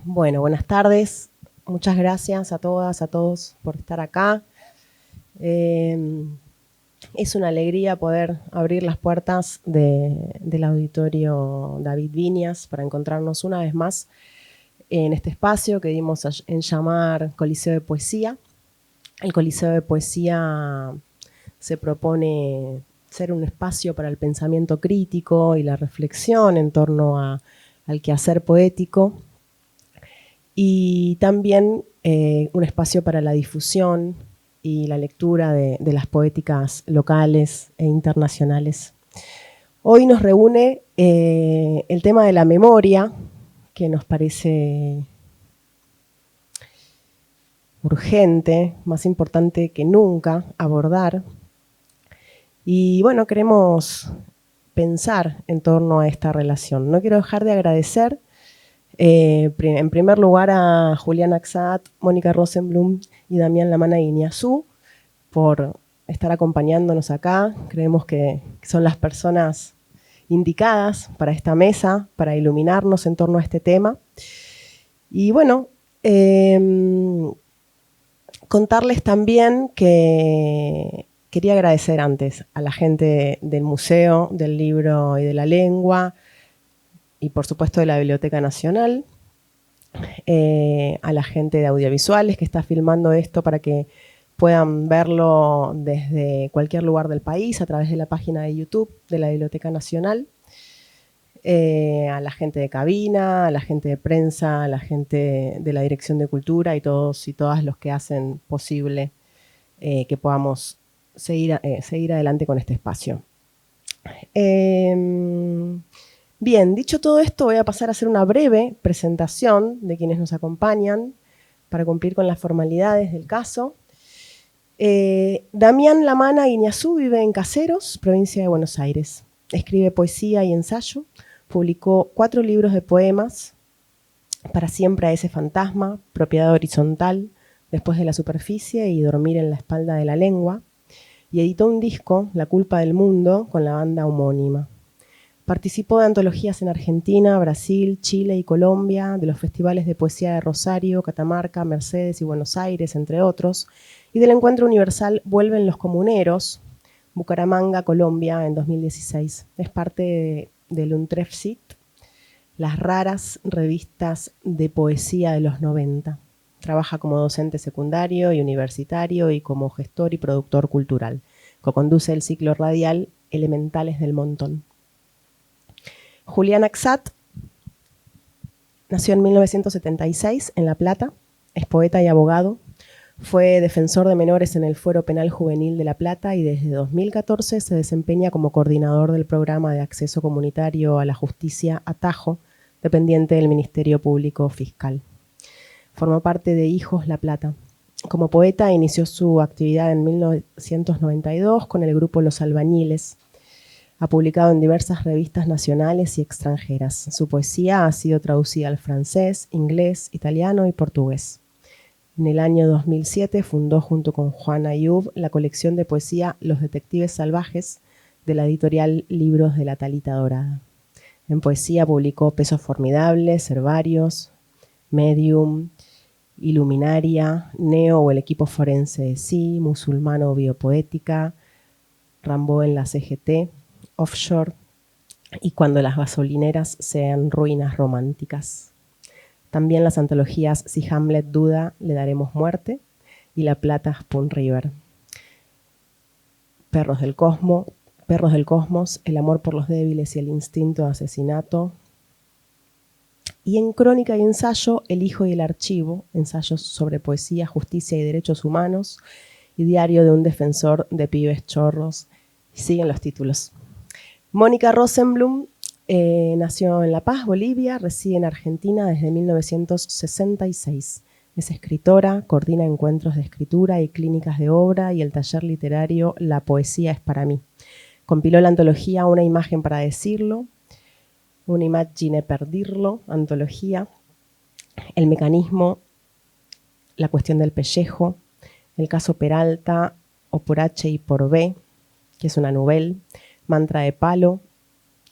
Bueno, buenas tardes. Muchas gracias a todas, a todos por estar acá. Es una alegría poder abrir las puertas del auditorio David Viñas para encontrarnos una vez más en este espacio que dimos en llamar Coliseo de Poesía. El Coliseo de Poesía se propone ser un espacio para el pensamiento crítico y la reflexión en torno al quehacer poético, y también un espacio para la difusión y la lectura de las poéticas locales e internacionales. Hoy nos reúne el tema de la memoria, que nos parece urgente, más importante que nunca abordar. Y bueno, queremos pensar en torno a esta relación. No quiero dejar de agradecer en primer lugar a Julián Axat, Mónica Rosenblum y Damián Lamana Iñazú por estar acompañándonos acá. Creemos que son las personas indicadas para esta mesa, para iluminarnos en torno a este tema. Y bueno, contarles también que quería agradecer antes a la gente del Museo del Libro y de la Lengua, y por supuesto de la Biblioteca Nacional, a la gente de audiovisuales que está filmando esto para que puedan verlo desde cualquier lugar del país a través de la página de YouTube de la Biblioteca Nacional, a la gente de cabina, a la gente de prensa, a la gente de la Dirección de Cultura y todos y todas los que hacen posible que podamos seguir adelante con este espacio. Bien, dicho todo esto, voy a pasar a hacer una breve presentación de quienes nos acompañan para cumplir con las formalidades del caso. Damián Lamana Iñazú vive en Caseros, provincia de Buenos Aires. Escribe poesía y ensayo. Publicó 4 libros de poemas: Para siempre a ese fantasma, Propiedad horizontal, Después de la superficie y Dormir en la espalda de la lengua. Y editó un disco, La culpa del mundo, con la banda homónima. Participó de antologías en Argentina, Brasil, Chile y Colombia, de los festivales de poesía de Rosario, Catamarca, Mercedes y Buenos Aires, entre otros, y del encuentro universal Vuelven los Comuneros, Bucaramanga, Colombia, en 2016. Es parte del Untrefsit, las raras revistas de poesía de los 90. Trabaja como docente secundario y universitario y como gestor y productor cultural. Coconduce el ciclo radial Elementales del Montón. Julián Axat nació en 1976 en La Plata, es poeta y abogado, fue defensor de menores en el Fuero Penal Juvenil de La Plata y desde 2014 se desempeña como coordinador del programa de acceso comunitario a la justicia Atajo, dependiente del Ministerio Público Fiscal. Formó parte de Hijos La Plata. Como poeta inició su actividad en 1992 con el grupo Los Albañiles. Ha publicado en diversas revistas nacionales y extranjeras. Su poesía ha sido traducida al francés, inglés, italiano y portugués. En el año 2007 fundó junto con Juan Ayub la colección de poesía Los Detectives Salvajes de la editorial Libros de la Talita Dorada. En poesía publicó Pesos Formidables, Herbarios, Medium, Iluminaria, Neo o el equipo forense de Sí, Musulmano o Biopoética, Rambo en la CGT, Offshore y Cuando las gasolineras sean ruinas románticas. También las antologías Si Hamlet duda, le daremos muerte y La Plata Spoon River. Perros del Cosmos, El amor por los débiles y el instinto de asesinato. Y en crónica y ensayo, El hijo y el archivo, ensayos sobre poesía, justicia y derechos humanos, y Diario de un defensor de pibes chorros. Y siguen los títulos. Mónica Rosenblum nació en La Paz, Bolivia, reside en Argentina desde 1966. Es escritora, coordina encuentros de escritura y clínicas de obra y el taller literario La poesía es para mí. Compiló la antología Una imagen para decirlo, Una immagine per dirlo, antología, El mecanismo, La cuestión del pellejo, El caso Peralta, o por H y por B, que es una novela, Mantra de palo,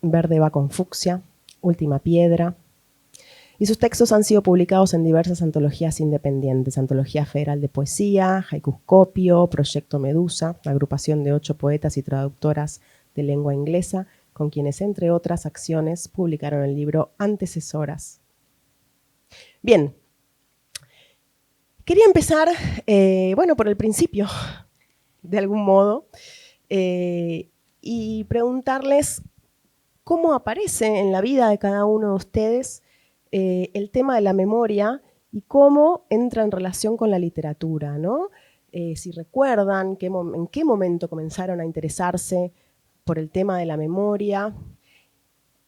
Verde va con fucsia, Última piedra. Y sus textos han sido publicados en diversas antologías independientes: Antología Federal de Poesía, Haikuscopio, Proyecto Medusa, agrupación de 8 poetas y traductoras de lengua inglesa, con quienes, entre otras acciones, publicaron el libro Antecesoras. Bien, quería empezar, bueno, por el principio, de algún modo, y preguntarles cómo aparece en la vida de cada uno de ustedes el tema de la memoria y cómo entra en relación con la literatura, ¿no? Si recuerdan en qué momento comenzaron a interesarse por el tema de la memoria,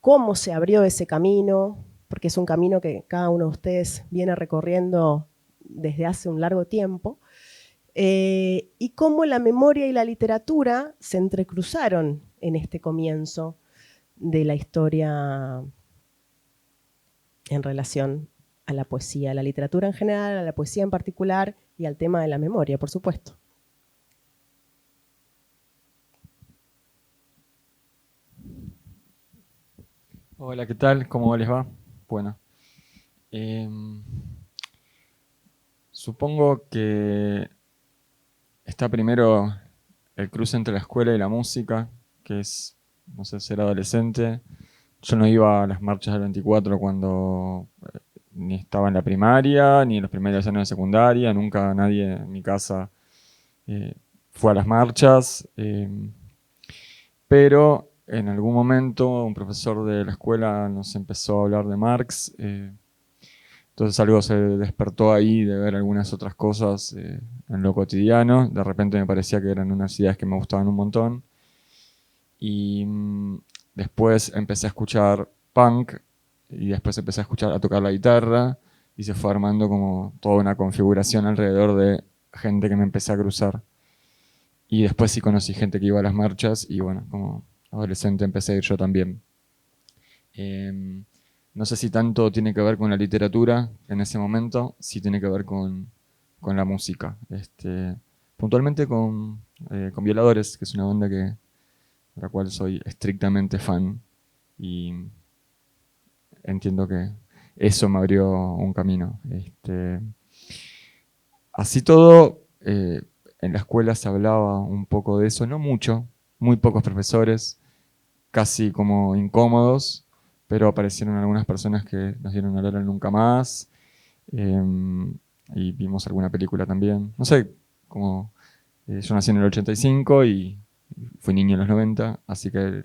cómo se abrió ese camino, porque es un camino que cada uno de ustedes viene recorriendo desde hace un largo tiempo, y cómo la memoria y la literatura se entrecruzaron en este comienzo de la historia en relación a la poesía, a la literatura en general, a la poesía en particular y al tema de la memoria, por supuesto. Hola, ¿qué tal? ¿Cómo les va? Bueno, supongo que está primero el cruce entre la escuela y la música, que es, no sé, ser adolescente. Yo no iba a las marchas del 24 cuando ni estaba en la primaria, ni en los primeros años de secundaria, nunca nadie en mi casa eh, fue a las marchas, pero en algún momento un profesor de la escuela nos empezó a hablar de Marx, entonces algo se despertó ahí de ver algunas otras cosas en lo cotidiano. De repente me parecía que eran unas ideas que me gustaban un montón. Y después empecé a escuchar punk y después empecé a escuchar a tocar la guitarra y se fue armando como toda una configuración alrededor de gente que me empecé a cruzar. Y después sí conocí gente que iba a las marchas y bueno, como adolescente empecé a ir yo también. No sé si tanto tiene que ver con la literatura en ese momento, sí tiene que ver con la música. Puntualmente con Violadores, que es una banda de la cual soy estrictamente fan y entiendo que eso me abrió un camino. Así todo, en la escuela se hablaba un poco de eso, no mucho, muy pocos profesores, casi como incómodos, pero aparecieron algunas personas que nos dieron a hablar en Nunca Más, y vimos alguna película también. No sé, como yo nací en el 85 y fui niño en los 90, así que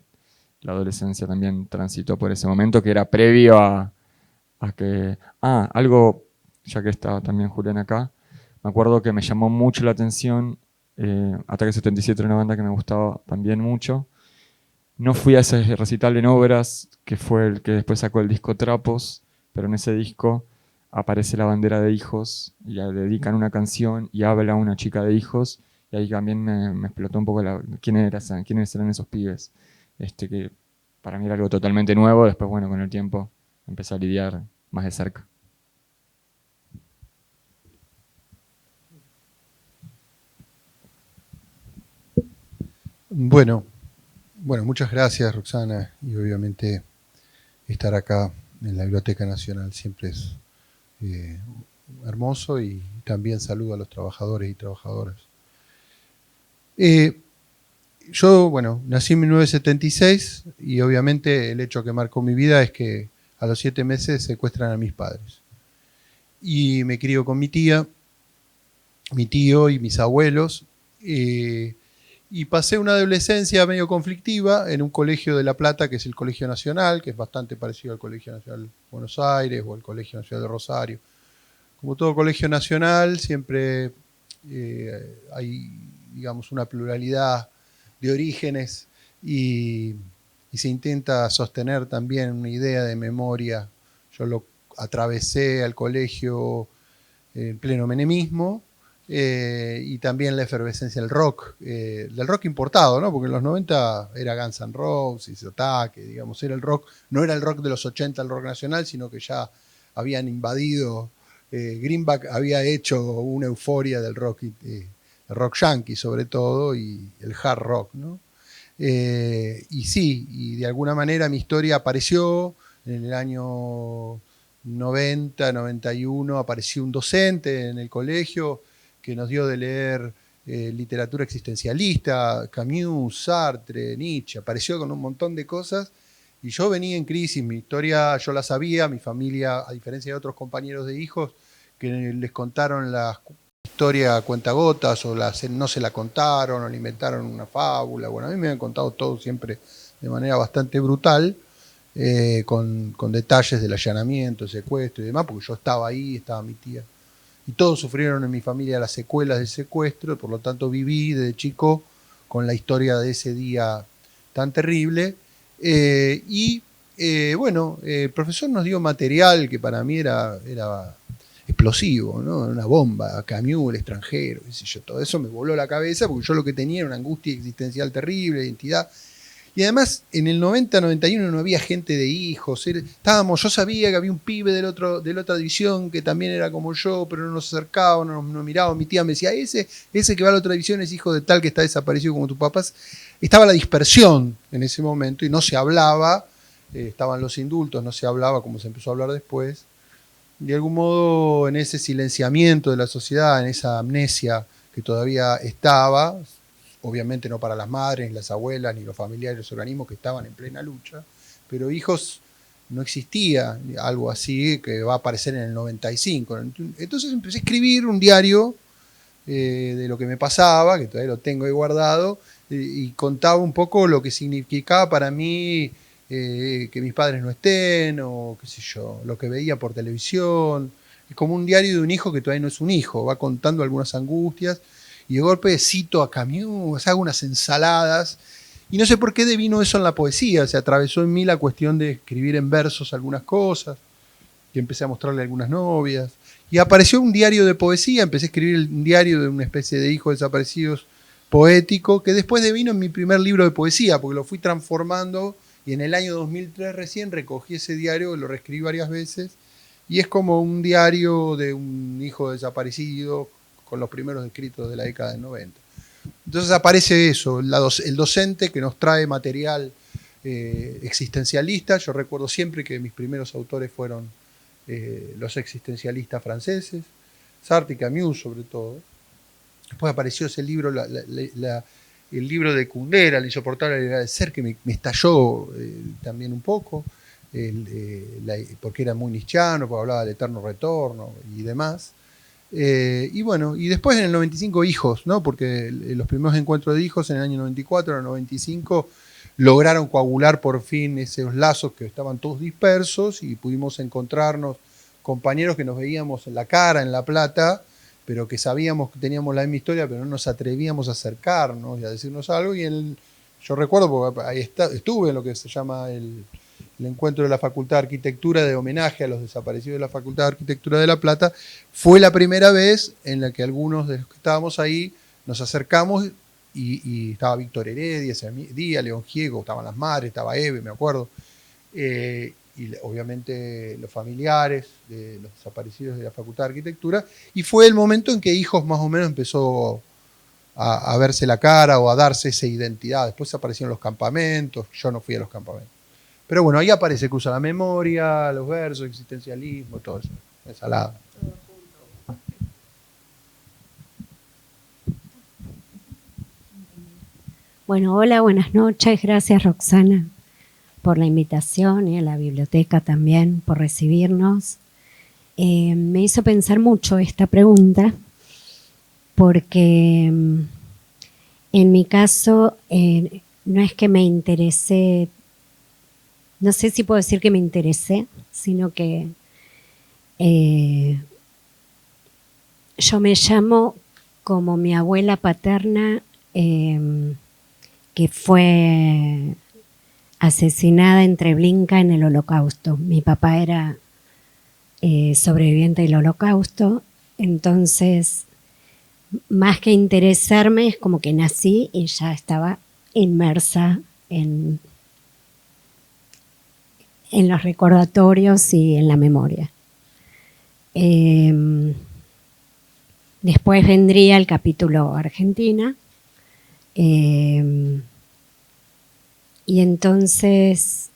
la adolescencia también transitó por ese momento que era previo a que... Ah, algo, ya que está también Julián acá, me acuerdo que me llamó mucho la atención, Ataque 77 era una banda que me gustaba también mucho. No fui a ese recital en Obras, que fue el que después sacó el disco Trapos, pero en ese disco aparece la bandera de Hijos y le dedican una canción y habla una chica de Hijos y ahí también me explotó un poco quiénes eran esos pibes. Que para mí era algo totalmente nuevo, después bueno, con el tiempo empecé a lidiar más de cerca. Bueno, muchas gracias Roxana y obviamente estar acá en la Biblioteca Nacional siempre es eh, hermoso y también saludo a los trabajadores y trabajadoras. Yo, nací en 1976 y obviamente el hecho que marcó mi vida es que a los 7 meses secuestran a mis padres. Y me crío con mi tía, mi tío y mis abuelos. Y pasé una adolescencia medio conflictiva en un colegio de La Plata, que es el Colegio Nacional, que es bastante parecido al Colegio Nacional de Buenos Aires o al Colegio Nacional de Rosario. Como todo colegio nacional, siempre hay, digamos, una pluralidad de orígenes y se intenta sostener también una idea de memoria. Yo lo atravesé al colegio en pleno menemismo, y también la efervescencia del rock importado, ¿no? Porque en los 90 era Guns N' Roses, Ataque, digamos, era el rock, no era el rock de los 80 el rock nacional, sino que ya habían invadido, Greenback había hecho una euforia del rock, el rock yankee sobre todo, y el hard rock, ¿no? Y sí, y de alguna manera mi historia apareció en el año 90, 91 apareció un docente en el colegio que nos dio de leer literatura existencialista, Camus, Sartre, Nietzsche, apareció con un montón de cosas y yo venía en crisis, mi historia yo la sabía, mi familia, a diferencia de otros compañeros de hijos que les contaron la historia a cuentagotas o no se la contaron o le inventaron una fábula, bueno, a mí me han contado todo siempre de manera bastante brutal, con detalles del allanamiento, el secuestro y demás, porque yo estaba ahí, estaba mi tía. Y todos sufrieron en mi familia las secuelas del secuestro, por lo tanto viví desde chico con la historia de ese día tan terrible. Bueno, el profesor nos dio material que para mí era explosivo, ¿no? Una bomba, Camus, el extranjero, qué sé yo, todo eso me voló la cabeza porque yo lo que tenía era una angustia existencial terrible, identidad. Y además, en el 90-91 no había gente de hijos. Yo sabía que había un pibe de la otra división que también era como yo, pero no nos acercaba, no nos miraba. Mi tía me decía, ese que va a la otra división es hijo de tal que está desaparecido como tus papás. Estaba la dispersión en ese momento y no se hablaba. Estaban los indultos, no se hablaba como se empezó a hablar después. De algún modo, en ese silenciamiento de la sociedad, en esa amnesia que todavía estaba, obviamente no para las madres, ni las abuelas, ni los familiares, los organismos que estaban en plena lucha, pero hijos no existía algo así que va a aparecer en el 95. Entonces empecé a escribir un diario de lo que me pasaba, que todavía lo tengo ahí guardado, y contaba un poco lo que significaba para mí que mis padres no estén, o qué sé yo, lo que veía por televisión. Es como un diario de un hijo que todavía no es un hijo, va contando algunas angustias. Y de golpe cito a Camus, hago unas ensaladas, y no sé por qué devino eso en la poesía, se atravesó en mí la cuestión de escribir en versos algunas cosas, y empecé a mostrarle a algunas novias, y apareció un diario de poesía, empecé a escribir un diario de una especie de hijos desaparecidos poético, que después devino en mi primer libro de poesía, porque lo fui transformando, y en el año 2003 recién recogí ese diario, lo reescribí varias veces, y es como un diario de un hijo desaparecido, con los primeros escritos de la década del 90. Entonces aparece eso, el docente que nos trae material existencialista. Yo recuerdo siempre que mis primeros autores fueron los existencialistas franceses, Sartre y Camus sobre todo. Después apareció ese libro, el libro de Kundera, La insoportable realidad del ser, que me estalló también un poco, porque era muy nietzscheano, porque hablaba del eterno retorno y demás. Y bueno, y después en el 95 hijos, ¿no? Porque los primeros encuentros de hijos en el año 94, en el 95, lograron coagular por fin esos lazos que estaban todos dispersos y pudimos encontrarnos compañeros que nos veíamos en la cara, en La Plata, pero que sabíamos que teníamos la misma historia, pero no nos atrevíamos a acercarnos y a decirnos algo. Yo recuerdo, porque ahí estuve en lo que se llama el encuentro de la Facultad de Arquitectura de homenaje a los desaparecidos de la Facultad de Arquitectura de La Plata. Fue la primera vez en la que algunos de los que estábamos ahí nos acercamos y estaba Víctor Heredia ese día, León Gieco, estaban las madres, estaba Eve, me acuerdo, y obviamente los familiares de los desaparecidos de la Facultad de Arquitectura, y fue el momento en que Hijos más o menos empezó a verse la cara o a darse esa identidad. Después aparecieron los campamentos, yo no fui a los campamentos. Pero bueno, ahí aparece Cruza la Memoria, los versos, existencialismo, todo eso, ensalada. Bueno, hola, buenas noches. Gracias, Roxana, por la invitación y a la biblioteca también por recibirnos. Me hizo pensar mucho esta pregunta porque en mi caso no es que me interesé. No sé si puedo decir que me interesé, sino que yo me llamo como mi abuela paterna, que fue asesinada en Treblinka en el Holocausto. Mi papá era sobreviviente del Holocausto, entonces más que interesarme es como que nací y ya estaba inmersa en los recordatorios y en la memoria. Después vendría el capítulo Argentina. Y entonces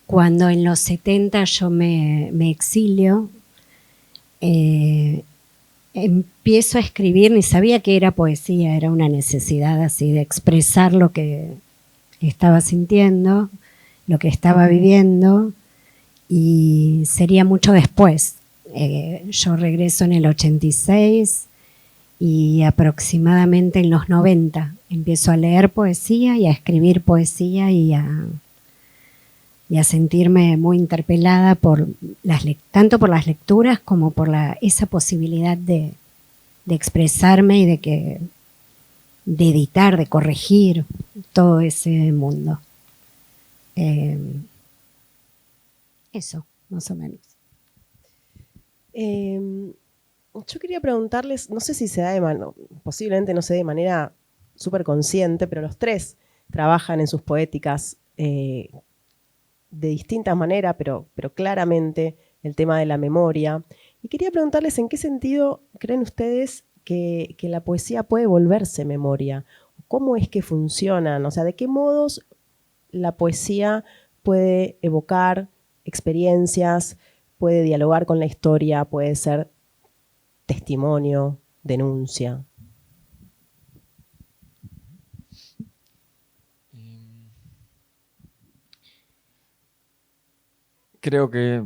Cuando en los 70 yo me exilio, empiezo a escribir, ni sabía que era poesía, era una necesidad así de expresar lo que estaba sintiendo, lo que estaba viviendo, y sería mucho después. Yo regreso en el 86 y aproximadamente en los 90 empiezo a leer poesía y a escribir poesía y a sentirme muy interpelada por tanto por las lecturas como por esa posibilidad de expresarme y de editar, de corregir todo ese mundo. Eso, más o menos. Yo quería preguntarles, no sé si se da posiblemente no se dé de manera súper consciente, pero los tres trabajan en sus poéticas de distintas maneras, pero claramente el tema de la memoria. Y quería preguntarles en qué sentido creen ustedes que la poesía puede volverse memoria. ¿Cómo es que funcionan? O sea, ¿de qué modos la poesía puede evocar experiencias, puede dialogar con la historia, puede ser testimonio, denuncia? Creo que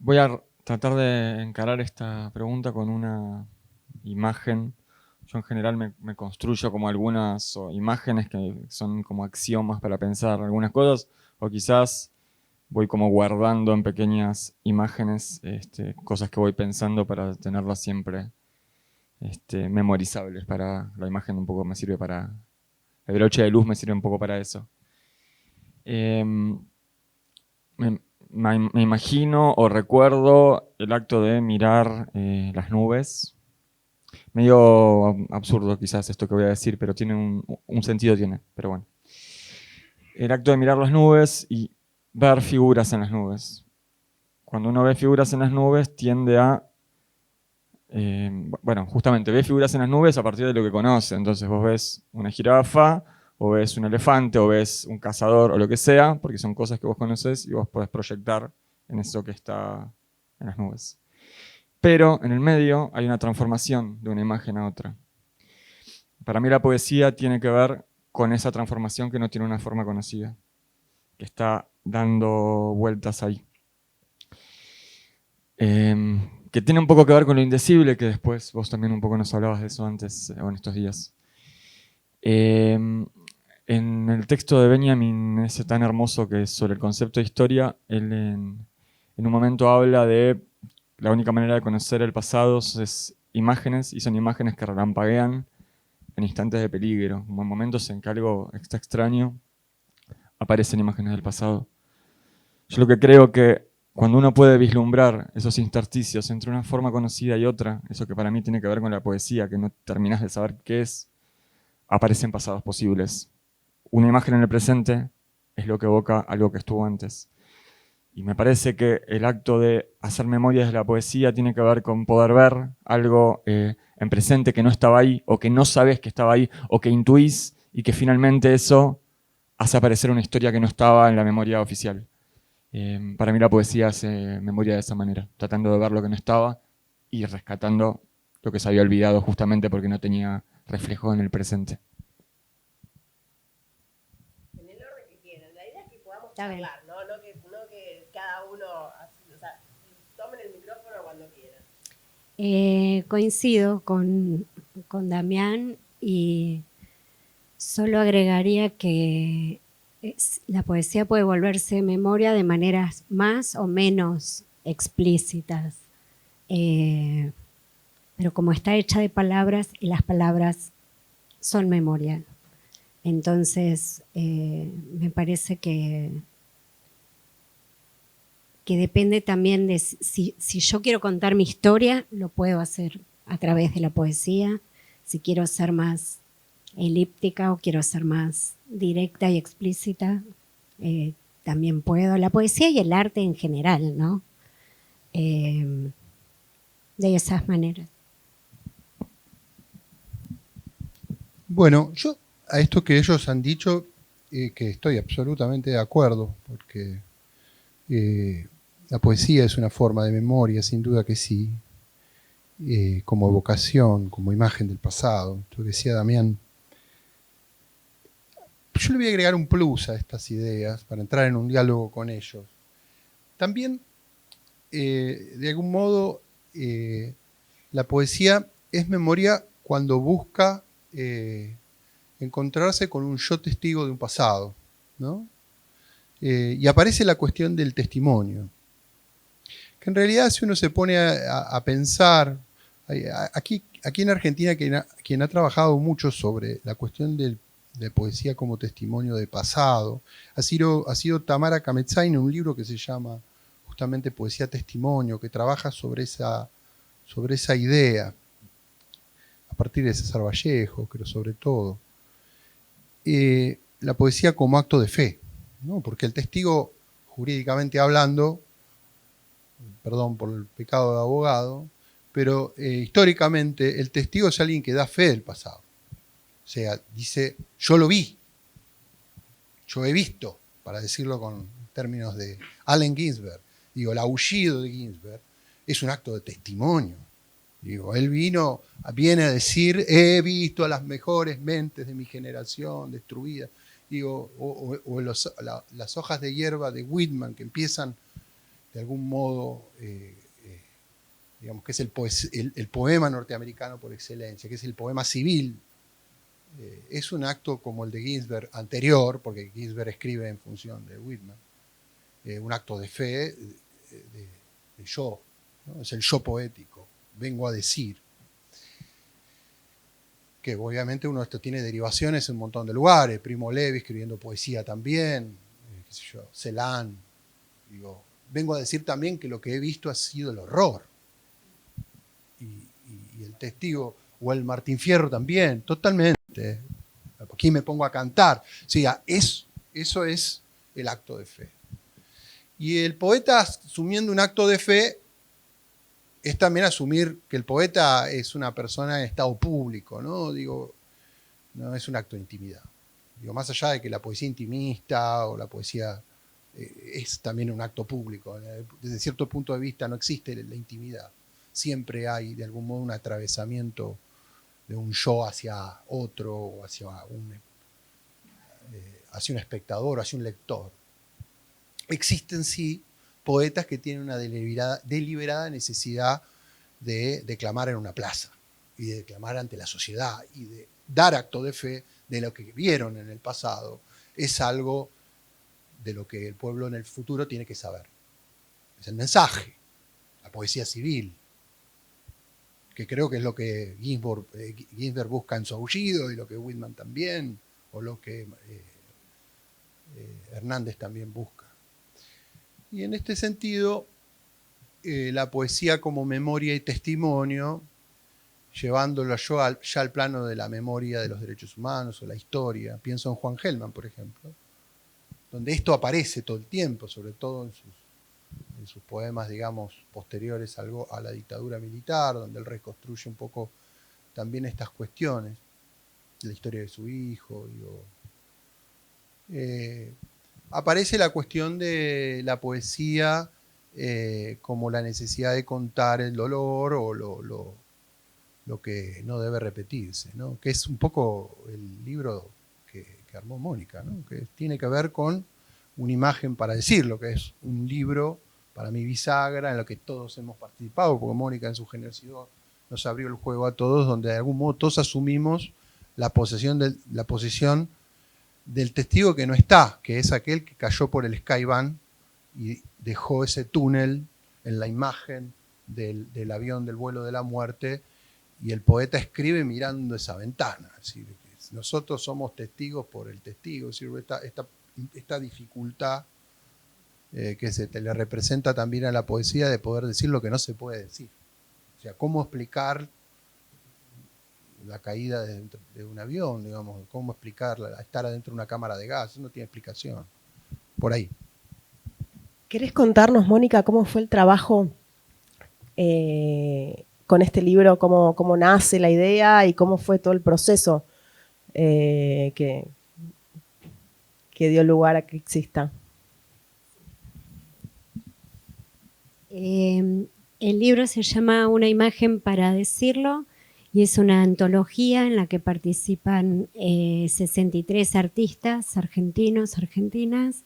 voy a tratar de encarar esta pregunta con una imagen. Yo en general me construyo como algunas imágenes que son como axiomas para pensar algunas cosas, o quizás voy como guardando en pequeñas imágenes cosas que voy pensando para tenerlas siempre memorizables. Para la imagen un poco me sirve para... El broche de luz me sirve un poco para eso. Me imagino o recuerdo el acto de mirar las nubes. Medio absurdo quizás esto que voy a decir, pero tiene un sentido, pero bueno. El acto de mirar las nubes y ver figuras en las nubes. Cuando uno ve figuras en las nubes tiende a... justamente ve figuras en las nubes a partir de lo que conoce. Entonces vos ves una jirafa, o ves un elefante, o ves un cazador, o lo que sea, porque son cosas que vos conoces y vos podés proyectar en eso que está en las nubes. Pero en el medio hay una transformación de una imagen a otra. Para mí la poesía tiene que ver con esa transformación que no tiene una forma conocida, que está dando vueltas ahí. Que tiene un poco que ver con lo indecible, que después vos también un poco nos hablabas de eso antes, o en estos días. En el texto de Benjamin, ese tan hermoso que es sobre el concepto de historia, él en un momento habla de la única manera de conocer el pasado es imágenes, y son imágenes que relampaguean en instantes de peligro, como en momentos en que algo está extraño, aparecen imágenes del pasado. Yo lo que creo que cuando uno puede vislumbrar esos intersticios entre una forma conocida y otra, eso que para mí tiene que ver con la poesía, que no terminás de saber qué es, aparecen pasados posibles. Una imagen en el presente es lo que evoca algo que estuvo antes. Y me parece que el acto de hacer memorias de la poesía tiene que ver con poder ver algo en presente que no estaba ahí, o que no sabes que estaba ahí, o que intuís, y que finalmente eso hace aparecer una historia que no estaba en la memoria oficial. Para mí la poesía hace memoria de esa manera, tratando de ver lo que no estaba y rescatando lo que se había olvidado justamente porque no tenía reflejo en el presente. En el orden que quieran. La idea es que podamos charlar, ¿no? No que cada uno... O sea, tomen el micrófono cuando quieran. Coincido con Damián y solo agregaría que la poesía puede volverse memoria de maneras más o menos explícitas, pero como está hecha de palabras, y las palabras son memoria. Entonces, me parece que depende también de si yo quiero contar mi historia, lo puedo hacer a través de la poesía. Si quiero ser más elíptica o quiero ser más directa y explícita, también puedo. La poesía y el arte en general, ¿no? De esas maneras. Bueno, yo a esto que ellos han dicho, que estoy absolutamente de acuerdo, porque la poesía es una forma de memoria, sin duda que sí, como evocación, como imagen del pasado. Esto que decía Damián. Yo le voy a agregar un plus a estas ideas para entrar en un diálogo con ellos. También, de algún modo, la poesía es memoria cuando busca encontrarse con un yo testigo de un pasado, ¿no? Y aparece la cuestión del testimonio, que en realidad si uno se pone a pensar, aquí en Argentina quien ha trabajado mucho sobre la cuestión de poesía como testimonio de pasado ha sido Tamara Kametzain, en un libro que se llama justamente Poesía Testimonio, que trabaja sobre esa idea, a partir de César Vallejo, pero sobre todo. La poesía como acto de fe, ¿no? Porque el testigo, jurídicamente hablando, perdón por el pecado de abogado, pero históricamente el testigo es alguien que da fe del pasado. O sea, dice, yo lo vi, yo he visto, para decirlo con términos de Allen Ginsberg. Digo, el aullido de Ginsberg es un acto de testimonio. Digo, él viene a decir, he visto a las mejores mentes de mi generación destruidas. Digo, o las hojas de hierba de Whitman, que empiezan de algún modo, digamos, que es el poema norteamericano por excelencia, que es el poema civil. Es un acto como el de Ginsberg anterior, porque Ginsberg escribe en función de Whitman, un acto de fe, de yo, ¿no? Es el yo poético. Vengo a decir que obviamente uno esto tiene derivaciones en un montón de lugares. Primo Levi escribiendo poesía también, qué sé yo, Celan. Digo, vengo a decir también que lo que he visto ha sido el horror. Y el testigo, o el Martín Fierro también, totalmente. Aquí me pongo a cantar. O sea, eso es el acto de fe. Y el poeta, asumiendo un acto de fe, es también asumir que el poeta es una persona en estado público, ¿no? Digo, no es un acto de intimidad. Digo, más allá de que la poesía intimista o la poesía es también un acto público. Desde cierto punto de vista no existe la intimidad. Siempre hay de algún modo un atravesamiento de un yo hacia otro, o hacia un espectador, hacia un lector. Existen sí poetas que tienen una deliberada necesidad de declamar en una plaza y de declamar ante la sociedad y de dar acto de fe de lo que vieron en el pasado. Es algo de lo que el pueblo en el futuro tiene que saber. Es el mensaje, la poesía civil, que creo que es lo que Ginsberg busca en su aullido y lo que Whitman también, o lo que Hernández también busca. Y en este sentido, la poesía como memoria y testimonio, llevándolo ya al plano de la memoria de los derechos humanos o la historia. Pienso en Juan Gelman, por ejemplo, donde esto aparece todo el tiempo, sobre todo en sus poemas, digamos, posteriores a la dictadura militar, donde él reconstruye un poco también estas cuestiones, la historia de su hijo, aparece la cuestión de la poesía como la necesidad de contar el dolor o lo que no debe repetirse, ¿no? Que es un poco el libro que armó Mónica, ¿no? Que tiene que ver con una imagen para decirlo, que es un libro para mí bisagra en lo que todos hemos participado, porque Mónica en su generosidad nos abrió el juego a todos, donde de algún modo todos asumimos la posición del testigo que no está, que es aquel que cayó por el Skyban y dejó ese túnel en la imagen del avión del vuelo de la muerte, y el poeta escribe mirando esa ventana. Es decir, nosotros somos testigos por el testigo, es decir, esta dificultad que se le representa también a la poesía de poder decir lo que no se puede decir. O sea, cómo explicar la caída de un avión, digamos, cómo explicar estar adentro de una cámara de gas, eso no tiene explicación. Por ahí. ¿Querés contarnos, Mónica, cómo fue el trabajo con este libro, cómo nace la idea y cómo fue todo el proceso que que dio lugar a que exista. El libro se llama Una imagen para decirlo y es una antología en la que participan 63 artistas argentinos, argentinas.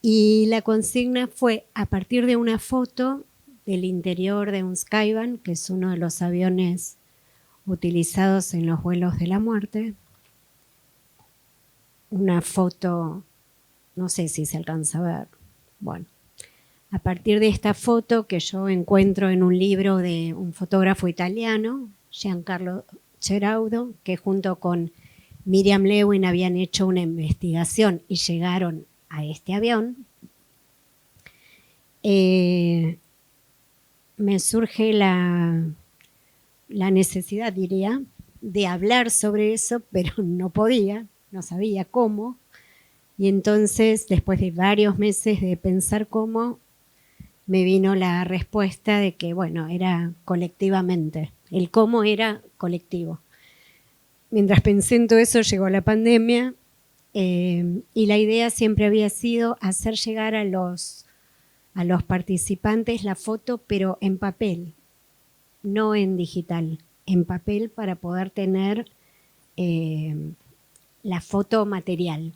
Y la consigna fue a partir de una foto del interior de un Skyvan, que es uno de los aviones utilizados en los vuelos de la muerte. Una foto, no sé si se alcanza a ver. Bueno, a partir de esta foto que yo encuentro en un libro de un fotógrafo italiano, Giancarlo Ceraudo, que junto con Miriam Lewin habían hecho una investigación y llegaron a este avión, me surge la necesidad, diría, de hablar sobre eso, pero no podía, no sabía cómo. Y entonces, después de varios meses de pensar cómo, me vino la respuesta de que, bueno, era colectivamente. El cómo era colectivo. Mientras pensé en todo eso, llegó la pandemia y la idea siempre había sido hacer llegar a los participantes la foto, pero en papel, no en digital, en papel para poder tener la foto material.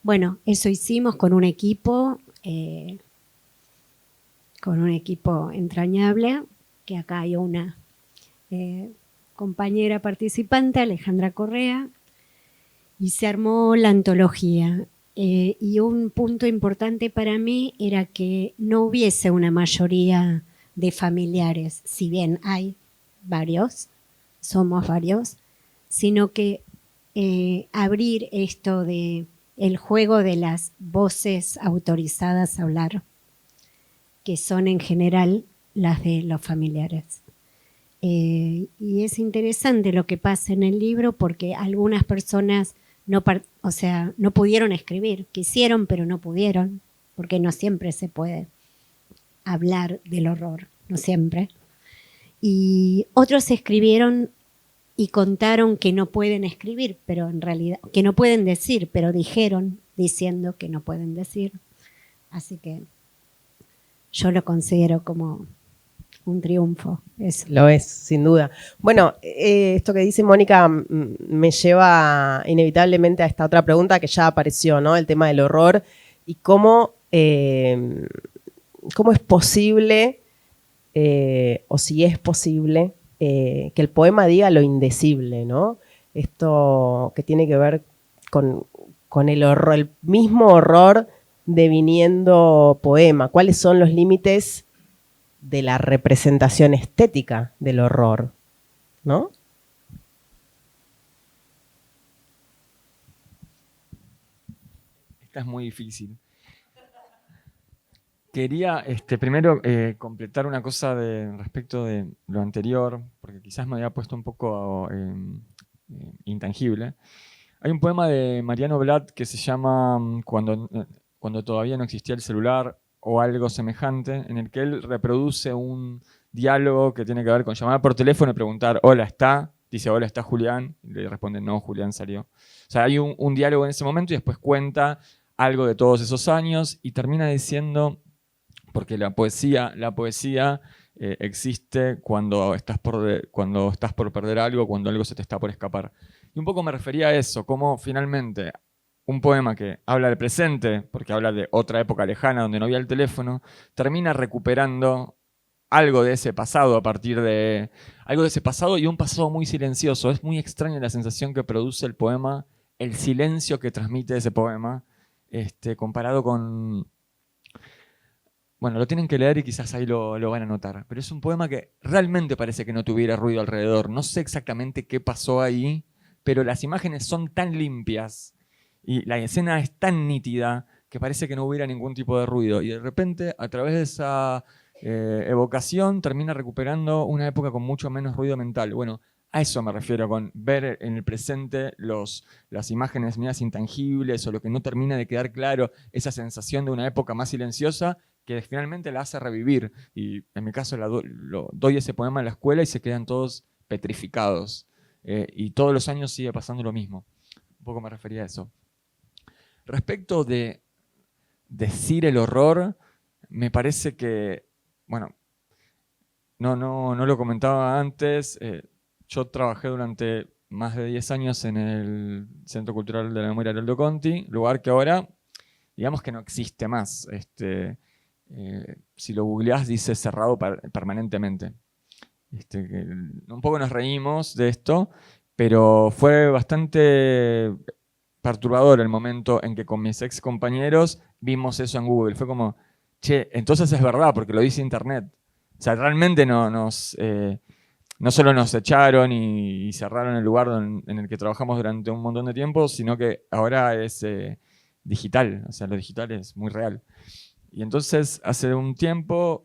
Bueno, eso hicimos con un equipo entrañable, que acá hay una compañera participante, Alejandra Correa, y se armó la antología. Y un punto importante para mí era que no hubiese una mayoría de familiares, si bien hay varios, somos varios, sino que abrir esto de el juego de las voces autorizadas a hablar, que son en general las de los familiares. Y es interesante lo que pasa en el libro porque algunas personas no pudieron escribir, quisieron pero no pudieron, porque no siempre se puede hablar del horror, no siempre. Y otros escribieron y contaron que no pueden escribir, pero en realidad, que no pueden decir, pero dijeron diciendo que no pueden decir. Así que yo lo considero como un triunfo. Eso. Lo es, sin duda. Bueno, esto que dice Mónica me lleva inevitablemente a esta otra pregunta que ya apareció, ¿no? El tema del horror y cómo es posible, o si es posible, que el poema diga lo indecible, ¿no? Esto que tiene que ver con el horror, el mismo horror deviniendo poema. ¿Cuáles son los límites de la representación estética del horror, ¿no? Esta es muy difícil. Quería primero completar una cosa respecto de lo anterior, porque quizás me había puesto un poco intangible. Hay un poema de Mariano Blatt que se llama Cuando todavía no existía el celular o algo semejante, en el que él reproduce un diálogo que tiene que ver con llamar por teléfono y preguntar, hola, ¿está? Dice, hola, ¿está Julián? Y le responde, no, Julián salió. O sea, hay un diálogo en ese momento y después cuenta algo de todos esos años y termina diciendo, porque la poesía existe cuando estás por perder algo, cuando algo se te está por escapar. Y un poco me refería a eso, como finalmente un poema que habla del presente, porque habla de otra época lejana donde no había el teléfono, termina recuperando algo de ese pasado algo de ese pasado y un pasado muy silencioso. Es muy extraña la sensación que produce el poema, el silencio que transmite ese poema, comparado con... Bueno, lo tienen que leer y quizás ahí lo van a notar, pero es un poema que realmente parece que no tuviera ruido alrededor. No sé exactamente qué pasó ahí, pero las imágenes son tan limpias y la escena es tan nítida que parece que no hubiera ningún tipo de ruido. Y de repente, a través de esa evocación, termina recuperando una época con mucho menos ruido mental. Bueno, a eso me refiero con ver en el presente las imágenes mías intangibles o lo que no termina de quedar claro, esa sensación de una época más silenciosa que finalmente la hace revivir. Y en mi caso doy ese poema en la escuela y se quedan todos petrificados. Y todos los años sigue pasando lo mismo. Un poco me refería a eso. Respecto de decir el horror, me parece que, bueno, no lo comentaba antes, yo trabajé durante más de 10 años en el Centro Cultural de la Memoria de Aldo Conti, lugar que ahora, digamos que no existe más. Si lo googleás dice cerrado permanentemente. Un poco nos reímos de esto, pero fue bastante perturbador el momento en que con mis ex compañeros vimos eso en Google. Fue como, che, entonces es verdad, porque lo dice Internet. O sea, realmente no solo nos echaron y cerraron el lugar en el que trabajamos durante un montón de tiempo, sino que ahora es digital. O sea, lo digital es muy real. Y entonces, hace un tiempo,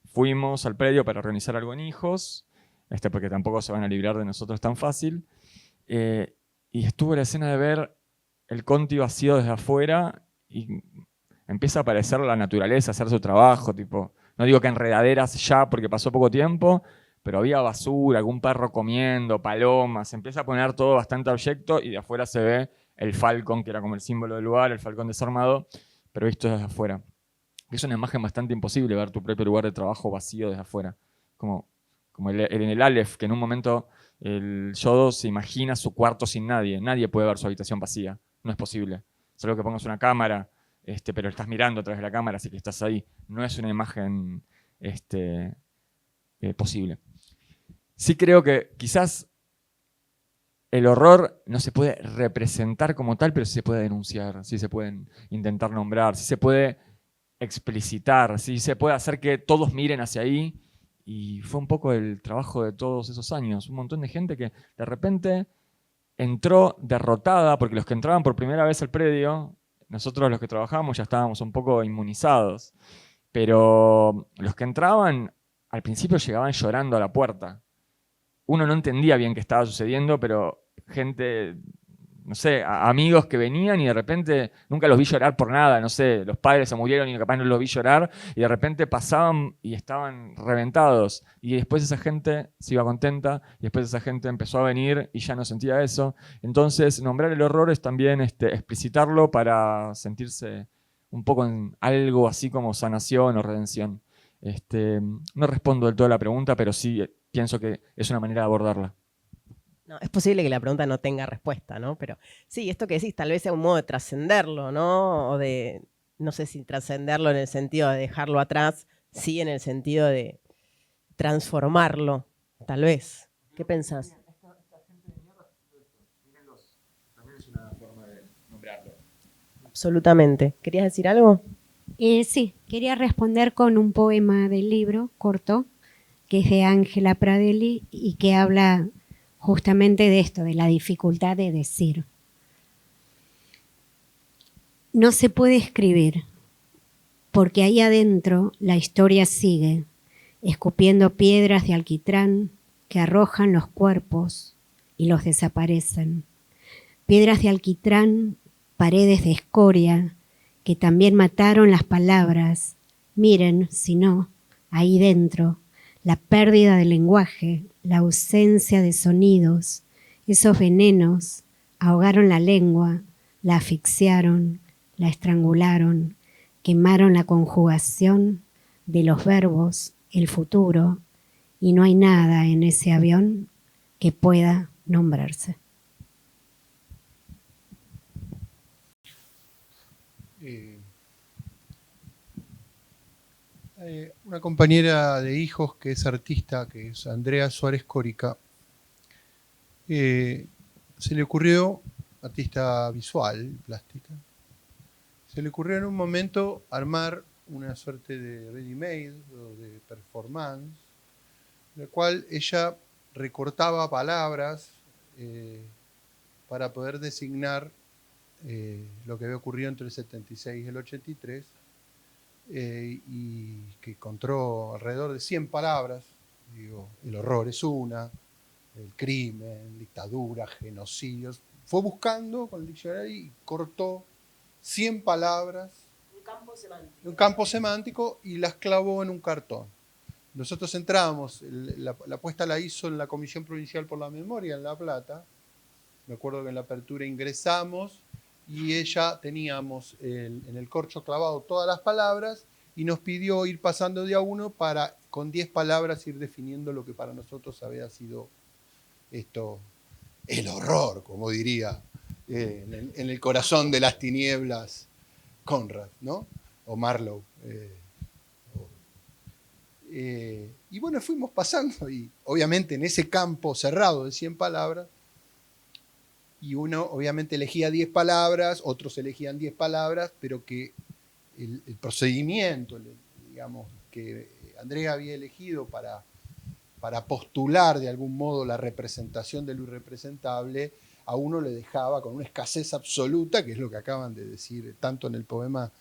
fuimos al predio para organizar algo en Hijos, porque tampoco se van a librar de nosotros tan fácil. Y estuvo la escena de ver el Conti vacío desde afuera y empieza a aparecer la naturaleza, a hacer su trabajo. Tipo, no digo que enredaderas ya porque pasó poco tiempo, pero había basura, algún perro comiendo, palomas. Empieza a poner todo bastante abyecto y de afuera se ve el Falcon, que era como el símbolo del lugar, el Falcon desarmado, pero visto desde afuera. Es una imagen bastante imposible ver tu propio lugar de trabajo vacío desde afuera. Como en el Aleph, que en un momento el Yodo se imagina su cuarto sin nadie. Nadie puede ver su habitación vacía. No es posible. Solo que pongas una cámara, pero estás mirando a través de la cámara, así que estás ahí. No es una imagen posible. Sí creo que quizás el horror no se puede representar como tal, pero sí se puede denunciar, sí se pueden intentar nombrar, sí se puede explicitar, sí se puede hacer que todos miren hacia ahí. Y fue un poco el trabajo de todos esos años. Un montón de gente que de repente entró derrotada, porque los que entraban por primera vez al predio, nosotros los que trabajamos ya estábamos un poco inmunizados. Pero los que entraban, al principio llegaban llorando a la puerta. Uno no entendía bien qué estaba sucediendo, pero gente, no sé, amigos que venían y de repente nunca los vi llorar por nada, no sé, los padres se murieron y capaz no los vi llorar y de repente pasaban y estaban reventados y después esa gente se iba contenta y después esa gente empezó a venir y ya no sentía eso. Entonces nombrar el horror es también explicitarlo para sentirse un poco en algo así como sanación o redención. No respondo del todo a la pregunta, pero sí pienso que es una manera de abordarla. No, es posible que la pregunta no tenga respuesta, ¿no? Pero sí, esto que decís tal vez sea un modo de trascenderlo, ¿no? O de, no sé si trascenderlo en el sentido de dejarlo atrás, sí en el sentido de transformarlo, tal vez. ¿Qué pensás? Absolutamente. ¿Querías decir algo? Sí, quería responder con un poema del libro corto, que es de Ángela Pradelli y que habla justamente de esto, de la dificultad de decir. No se puede escribir, porque ahí adentro la historia sigue, escupiendo piedras de alquitrán que arrojan los cuerpos y los desaparecen. Piedras de alquitrán, paredes de escoria, que también mataron las palabras. Miren, si no, ahí dentro, la pérdida del lenguaje, la ausencia de sonidos, esos venenos ahogaron la lengua, la asfixiaron, la estrangularon, quemaron la conjugación de los verbos, el futuro, y no hay nada en ese avión que pueda nombrarse. Una compañera de Hijos que es artista, que es Andrea Suárez Córica, se le ocurrió, artista visual, plástica, se le ocurrió en un momento armar una suerte de ready-made o de performance, en la cual ella recortaba palabras para poder designar lo que había ocurrido entre el 76 y el 83, y que encontró alrededor de 100 palabras. Digo, el horror es una, el crimen, dictadura, genocidios. Fue buscando con el diccionario y cortó 100 palabras, un campo semántico, y las clavó en un cartón. Nosotros entramos, la puesta la hizo en la Comisión Provincial por la Memoria en La Plata. Me acuerdo que en la apertura ingresamos y ella teníamos en el corcho clavado todas las palabras y nos pidió ir pasando de a uno para con 10 palabras ir definiendo lo que para nosotros había sido esto, el horror, como diría en el corazón de las tinieblas Conrad, ¿no? O Marlowe. Y bueno, fuimos pasando y obviamente en ese campo cerrado de 100 palabras, y uno obviamente elegía 10 palabras, otros elegían 10 palabras, pero que el procedimiento, digamos, que Andrea había elegido para postular de algún modo la representación de lo irrepresentable, a uno le dejaba con una escasez absoluta, que es lo que acaban de decir tanto en el poema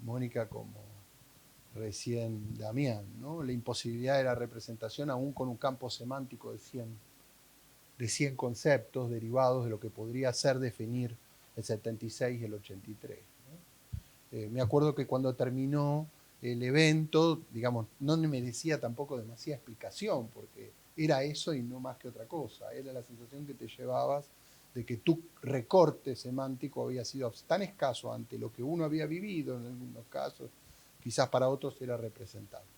Mónica como recién Damián, ¿no? La imposibilidad de la representación aún con un campo semántico de 100 conceptos derivados de lo que podría ser definir el 76 y el 83. ¿No? Me acuerdo que cuando terminó el evento, digamos, no me decía tampoco demasiada explicación, porque era eso y no más que otra cosa. Era la sensación que te llevabas de que tu recorte semántico había sido tan escaso ante lo que uno había vivido en algunos casos, quizás para otros era representable.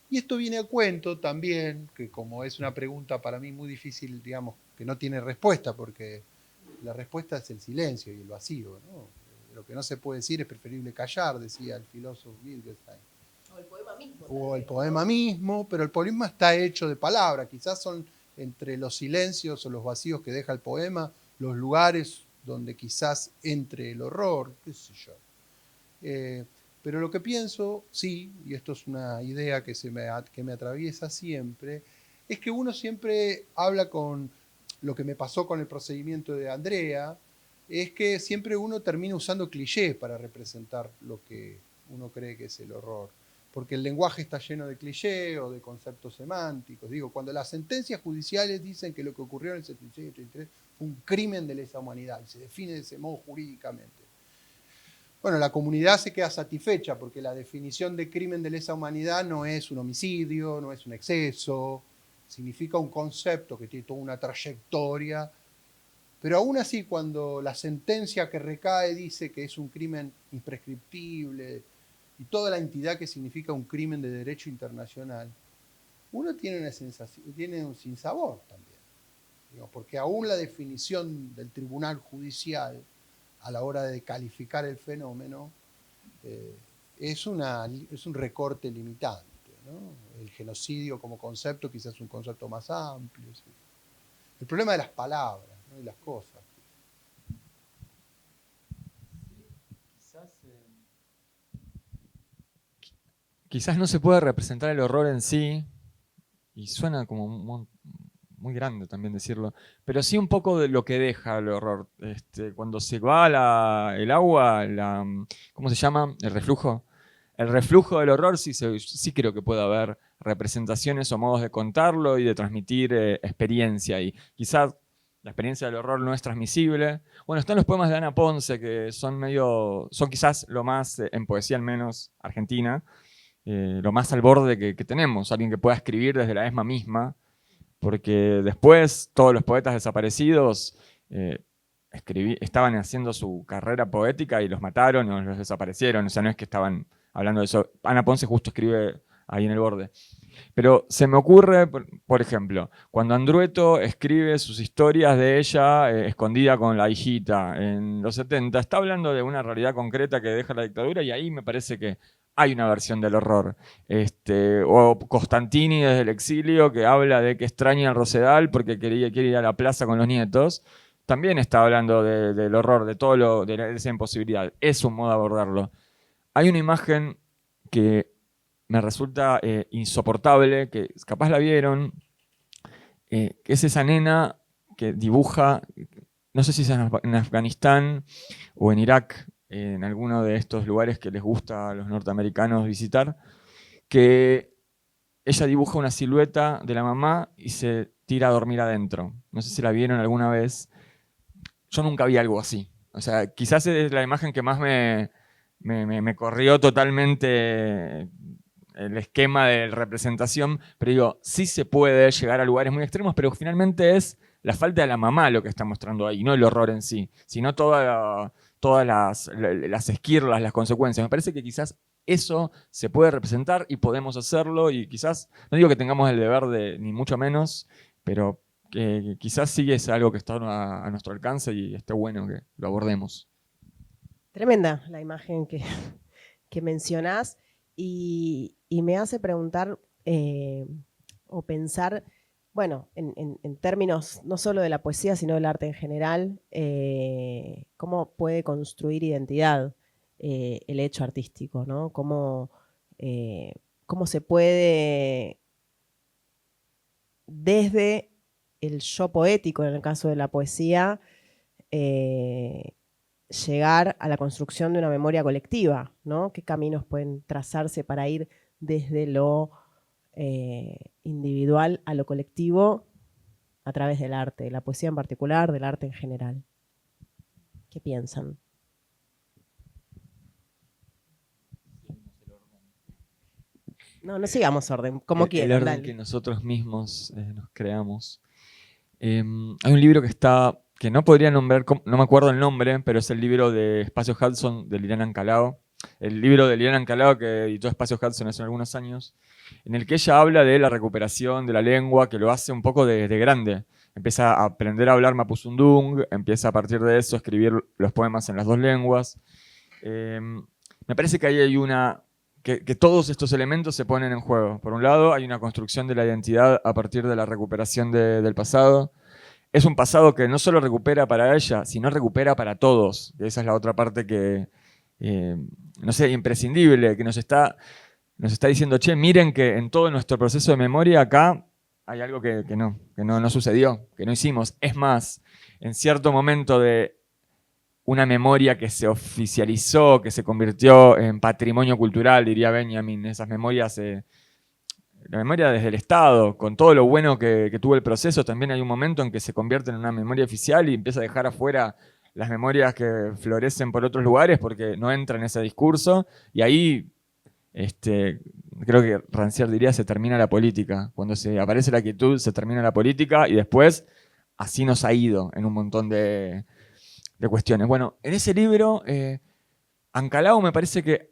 Y esto viene a cuento también, que como es una pregunta para mí muy difícil, digamos, que no tiene respuesta, porque la respuesta es el silencio y el vacío, ¿no? Lo que no se puede decir es preferible callar, decía el filósofo Wittgenstein. O el poema mismo. O el poema mismo, pero el poema está hecho de palabras, quizás son entre los silencios o los vacíos que deja el poema, los lugares donde quizás entre el horror, qué sé yo. Pero lo que pienso, sí, y esto es una idea que me atraviesa siempre, es que uno siempre habla con lo que me pasó con el procedimiento de Andrea, es que siempre uno termina usando clichés para representar lo que uno cree que es el horror. Porque el lenguaje está lleno de clichés o de conceptos semánticos. Digo, cuando las sentencias judiciales dicen que lo que ocurrió en el 76 y 83 fue un crimen de lesa humanidad, y se define de ese modo jurídicamente. Bueno, la comunidad se queda satisfecha porque la definición de crimen de lesa humanidad no es un homicidio, no es un exceso, significa un concepto que tiene toda una trayectoria, pero aún así cuando la sentencia que recae dice que es un crimen imprescriptible y toda la entidad que significa un crimen de derecho internacional, uno tiene una sensación, tiene un sinsabor también, digamos, porque aún la definición del tribunal judicial a la hora de calificar el fenómeno, es un recorte limitante, ¿no? El genocidio como concepto quizás es un concepto más amplio. ¿Sí? El problema de las palabras, ¿no? Y las cosas. Quizás no se puede representar el horror en sí, y suena como muy grande también decirlo, pero sí un poco de lo que deja el horror. Cuando se va el agua, ¿cómo se llama? El reflujo. El reflujo del horror sí creo que puede haber representaciones o modos de contarlo y de transmitir experiencia. Y quizás la experiencia del horror no es transmisible. Bueno, están los poemas de Ana Ponce, que son quizás lo más, en poesía al menos, argentina, lo más al borde que tenemos. Alguien que pueda escribir desde la ESMA misma, porque después todos los poetas desaparecidos estaban haciendo su carrera poética y los mataron o los desaparecieron. O sea, no es que estaban hablando de eso. Ana Ponce justo escribe ahí en el borde. Pero se me ocurre, por ejemplo, cuando Andrueto escribe sus historias de ella escondida con la hijita en los 70, está hablando de una realidad concreta que deja la dictadura y ahí me parece que hay una versión del horror. O Costantini desde el exilio, que habla de que extraña el Rosedal porque quiere ir a la plaza con los nietos. También está hablando del horror, de esa imposibilidad. Es un modo de abordarlo. Hay una imagen que me resulta insoportable, que capaz la vieron, que es esa nena que dibuja, no sé si es en Afganistán o en Irak, en alguno de estos lugares que les gusta a los norteamericanos visitar, que ella dibuja una silueta de la mamá y se tira a dormir adentro. No sé si la vieron alguna vez. Yo nunca vi algo así. O sea, quizás es la imagen que más me corrió totalmente el esquema de representación, pero digo, sí se puede llegar a lugares muy extremos, pero finalmente es la falta de la mamá lo que está mostrando ahí, no el horror en sí, sino todas las esquirlas, las consecuencias. Me parece que quizás eso se puede representar y podemos hacerlo, y quizás, no digo que tengamos el deber de, ni mucho menos, pero que quizás sí es algo que está a nuestro alcance y esté bueno que lo abordemos. Tremenda la imagen que mencionás y me hace preguntar o pensar, bueno, en términos no solo de la poesía, sino del arte en general, cómo puede construir identidad el hecho artístico, ¿no? Cómo se puede, desde el yo poético, en el caso de la poesía, llegar a la construcción de una memoria colectiva, ¿no? ¿Qué caminos pueden trazarse para ir desde lo individual a lo colectivo a través del arte, de la poesía en particular, del arte en general? ¿Qué piensan? No sigamos orden, como quieran. El orden dale. que nosotros mismos nos creamos. Hay un libro que no podría nombrar, no me acuerdo el nombre, pero es el libro de Espacio Hudson de Liliana Ancalao. El libro de Liliana Ancalao que editó Espacio Hudson hace algunos años, en el que ella habla de la recuperación de la lengua, que lo hace un poco de grande. Empieza a aprender a hablar mapuzungún, empieza a partir de eso a escribir los poemas en las dos lenguas. Me parece que ahí hay que todos estos elementos se ponen en juego. Por un lado, hay una construcción de la identidad a partir de la recuperación del pasado. Es un pasado que no solo recupera para ella, sino recupera para todos. Esa es la otra parte que, no sé, imprescindible, que nos está diciendo, che, miren que en todo nuestro proceso de memoria acá hay algo que no sucedió, que no hicimos. Es más, en cierto momento de una memoria que se oficializó, que se convirtió en patrimonio cultural, diría Benjamin, esas memorias, la memoria desde el Estado, con todo lo bueno que tuvo el proceso, también hay un momento en que se convierte en una memoria oficial y empieza a dejar afuera las memorias que florecen por otros lugares porque no entra en ese discurso, y ahí creo que Rancière diría se termina la política. Cuando se aparece la quietud se termina la política, y después así nos ha ido en un montón de cuestiones. Bueno, en ese libro, Ancalao me parece que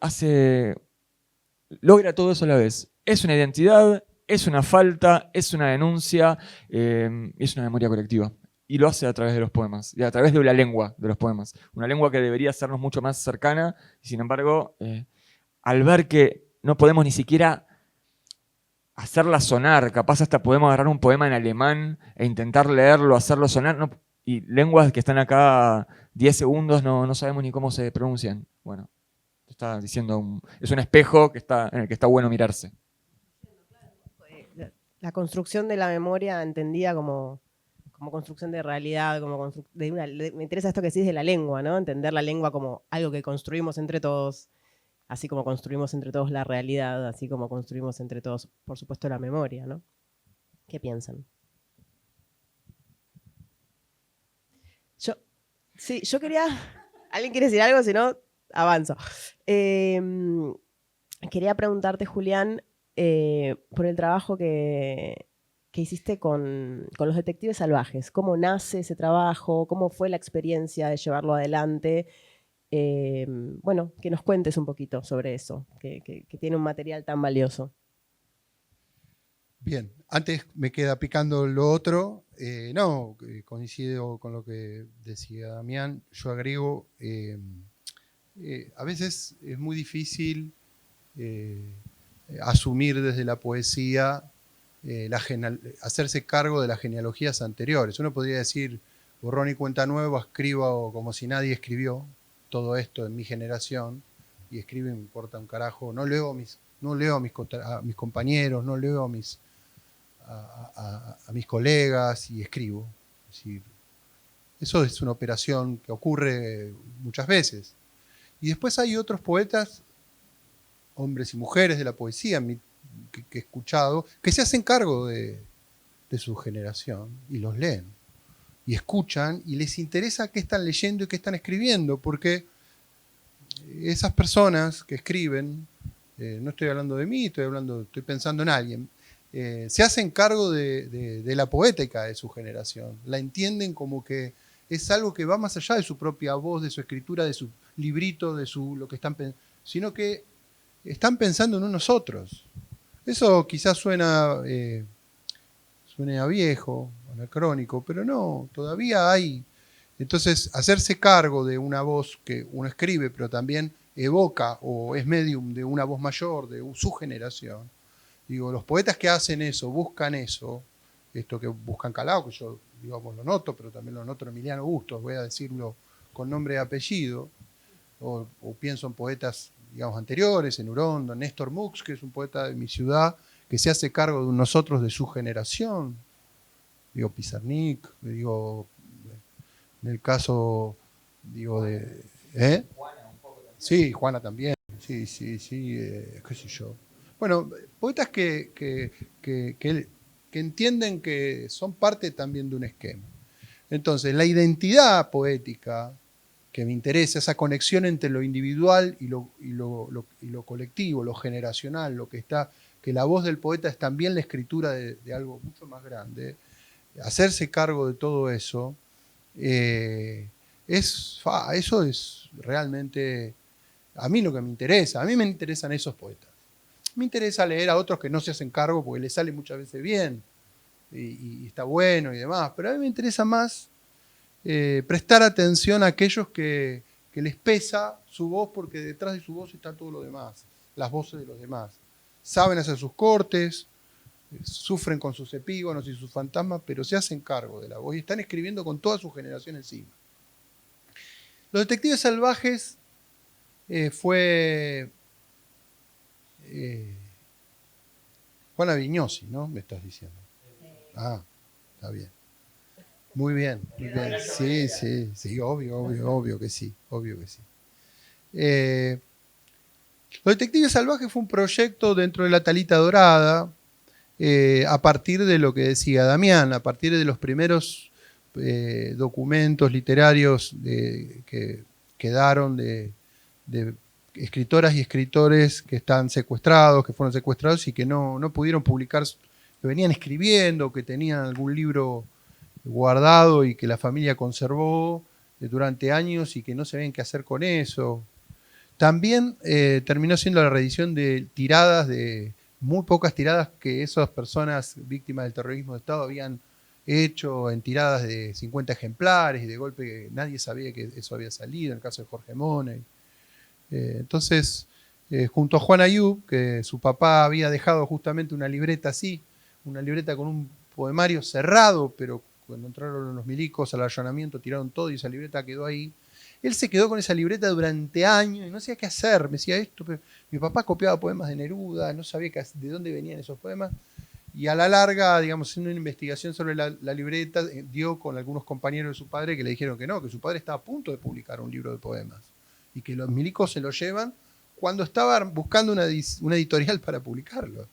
logra todo eso a la vez. Es una identidad, es una falta, es una denuncia, es una memoria colectiva. Y lo hace a través de los poemas, y a través de la lengua de los poemas. Una lengua que debería sernos mucho más cercana, y sin embargo, al ver que no podemos ni siquiera hacerla sonar, capaz hasta podemos agarrar un poema en alemán e intentar leerlo, hacerlo sonar, no, y lenguas que están acá 10 segundos no sabemos ni cómo se pronuncian. Bueno, está diciendo, es un espejo en el que está bueno mirarse. La construcción de la memoria entendida como construcción de realidad, me interesa esto que decís de la lengua, ¿no? Entender la lengua como algo que construimos entre todos, así como construimos entre todos la realidad, así como construimos entre todos, por supuesto, la memoria, ¿no? ¿Qué piensan? Yo quería... ¿Alguien quiere decir algo? Si no, avanzo. Quería preguntarte, Julián, por el trabajo que hiciste con los detectives salvajes. ¿Cómo nace ese trabajo? ¿Cómo fue la experiencia de llevarlo adelante? Bueno, que nos cuentes un poquito sobre eso, que tiene un material tan valioso. Bien, antes me queda picando lo otro. Coincido con lo que decía Damián. Yo agrego, a veces es muy difícil asumir desde la poesía, hacerse cargo de las genealogías anteriores. Uno podría decir, borrón y cuenta nueva, escribo como si nadie escribió todo esto en mi generación, y escribo y me importa un carajo. No leo a mis compañeros, no leo a mis colegas, y escribo. Es decir, eso es una operación que ocurre muchas veces. Y después hay otros poetas, hombres y mujeres de la poesía que he escuchado, que se hacen cargo de su generación y los leen. Y escuchan y les interesa qué están leyendo y qué están escribiendo, porque esas personas que escriben, no estoy hablando de mí, estoy pensando en alguien, se hacen cargo de la poética de su generación. La entienden como que es algo que va más allá de su propia voz, de su escritura, de su librito, de lo que están pensando, sino que están pensando en nosotros. Eso quizás suene a viejo, anacrónico, pero no, todavía hay. Entonces, hacerse cargo de una voz que uno escribe, pero también evoca o es medium de una voz mayor, de su generación. Digo, los poetas que hacen eso, buscan eso, esto que buscan Calao, que yo, digamos, lo noto, pero también lo noto en Emiliano Bustos, voy a decirlo con nombre y apellido, o pienso en poetas, digamos, anteriores, en Urondo, en Néstor Mux, que es un poeta de mi ciudad, que se hace cargo de nosotros, de su generación. Digo, Pizarnik, digo, en el caso, digo, de... Juana un poco también. Sí, Juana también, sí, qué sé yo. Bueno, poetas que entienden que son parte también de un esquema. Entonces, la identidad poética que me interesa, esa conexión entre lo individual y lo colectivo, lo generacional, lo que está, que la voz del poeta es también la escritura de algo mucho más grande, hacerse cargo de todo eso, eso es realmente a mí lo que me interesa. A mí me interesan esos poetas. Me interesa leer a otros que no se hacen cargo porque les sale muchas veces bien y está bueno y demás, pero a mí me interesa más prestar atención a aquellos que les pesa su voz, porque detrás de su voz está todo lo demás, las voces de los demás. Saben hacer sus cortes, sufren con sus epígonos y sus fantasmas, pero se hacen cargo de la voz y están escribiendo con toda su generación encima. Los detectives salvajes fue Juana Vignosi, ¿no? Me estás diciendo. Ah, está bien. Muy bien, muy bien. Sí, obvio que sí, obvio que sí. Los Detectives Salvajes fue un proyecto dentro de la Talita Dorada, a partir de lo que decía Damián, a partir de los primeros documentos literarios que quedaron de escritoras y escritores que están secuestrados, que fueron secuestrados y que no pudieron publicar, que venían escribiendo, que tenían algún libro guardado y que la familia conservó durante años y que no sabían qué hacer con eso. También terminó siendo la reedición de tiradas, de muy pocas tiradas que esas personas víctimas del terrorismo de Estado habían hecho en tiradas de 50 ejemplares y de golpe nadie sabía que eso había salido, en el caso de Jorge Money. Entonces, junto a Juan Ayub, que su papá había dejado justamente una libreta así, una libreta con un poemario cerrado, pero cuando entraron los milicos al allanamiento tiraron todo y esa libreta quedó ahí. Él se quedó con esa libreta durante años y no sabía qué hacer. Me decía esto, pero mi papá copiaba poemas de Neruda, no sabía de dónde venían esos poemas. Y a la larga, digamos, haciendo una investigación sobre la libreta, dio con algunos compañeros de su padre que le dijeron que no, que su padre estaba a punto de publicar un libro de poemas y que los milicos se lo llevan cuando estaban buscando una editorial para publicarlo.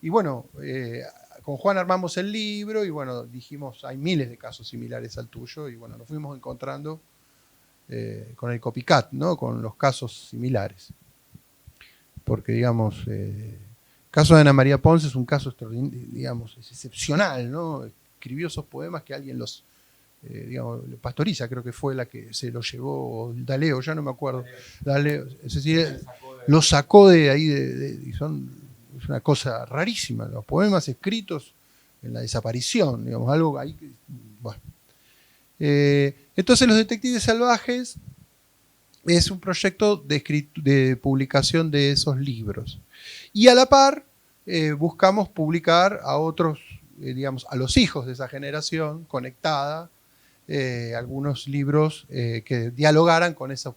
Y bueno, con Juan armamos el libro y bueno, dijimos, hay miles de casos similares al tuyo y bueno, nos fuimos encontrando con el copycat, ¿no? Con los casos similares. Porque, digamos, el caso de Ana María Ponce es un caso extraordinario, digamos, es excepcional, ¿no? Escribió esos poemas que alguien digamos, Pastoriza creo que fue la que se lo llevó, o Daleo, ya no me acuerdo. Daleo, es decir, lo sacó de ahí, y es una cosa rarísima, los poemas escritos en la desaparición, digamos, algo ahí que, bueno. Entonces Los Detectives Salvajes es un proyecto de publicación de esos libros. Y a la par buscamos publicar a otros, digamos, a los hijos de esa generación conectada, algunos libros que dialogaran con esos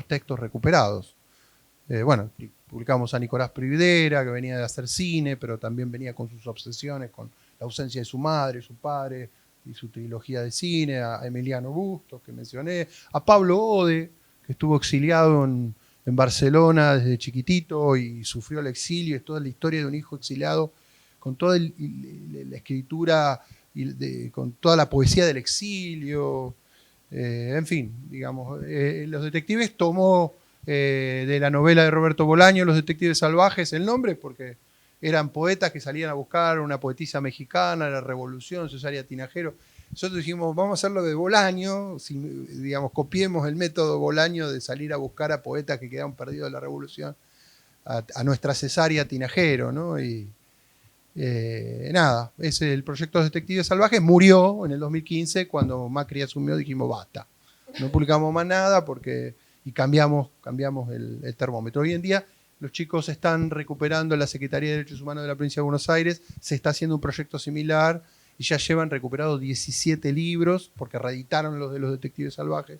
textos recuperados. Bueno, publicamos a Nicolás Prividera, que venía de hacer cine, pero también venía con sus obsesiones, con la ausencia de su madre, su padre, y su trilogía de cine, a Emiliano Bustos, que mencioné, a Pablo Ode, que estuvo exiliado en Barcelona desde chiquitito y sufrió el exilio, es toda la historia de un hijo exiliado, con toda la escritura, con toda la poesía del exilio, en fin, digamos, Los Detectives tomó de la novela de Roberto Bolaño, Los Detectives Salvajes, el nombre, porque eran poetas que salían a buscar una poetisa mexicana, la Revolución, Cesárea Tinajero. Nosotros dijimos, vamos a hacerlo de Bolaño, digamos, copiemos el método Bolaño de salir a buscar a poetas que quedaron perdidos de la Revolución, a nuestra Cesárea Tinajero, ¿no? Y nada, el proyecto Detectives Salvajes murió en el 2015, cuando Macri asumió dijimos basta, no publicamos más nada y cambiamos el termómetro. Hoy en día los chicos están recuperando la Secretaría de Derechos Humanos de la Provincia de Buenos Aires, se está haciendo un proyecto similar y ya llevan recuperado 17 libros, porque reeditaron los de los Detectives Salvajes,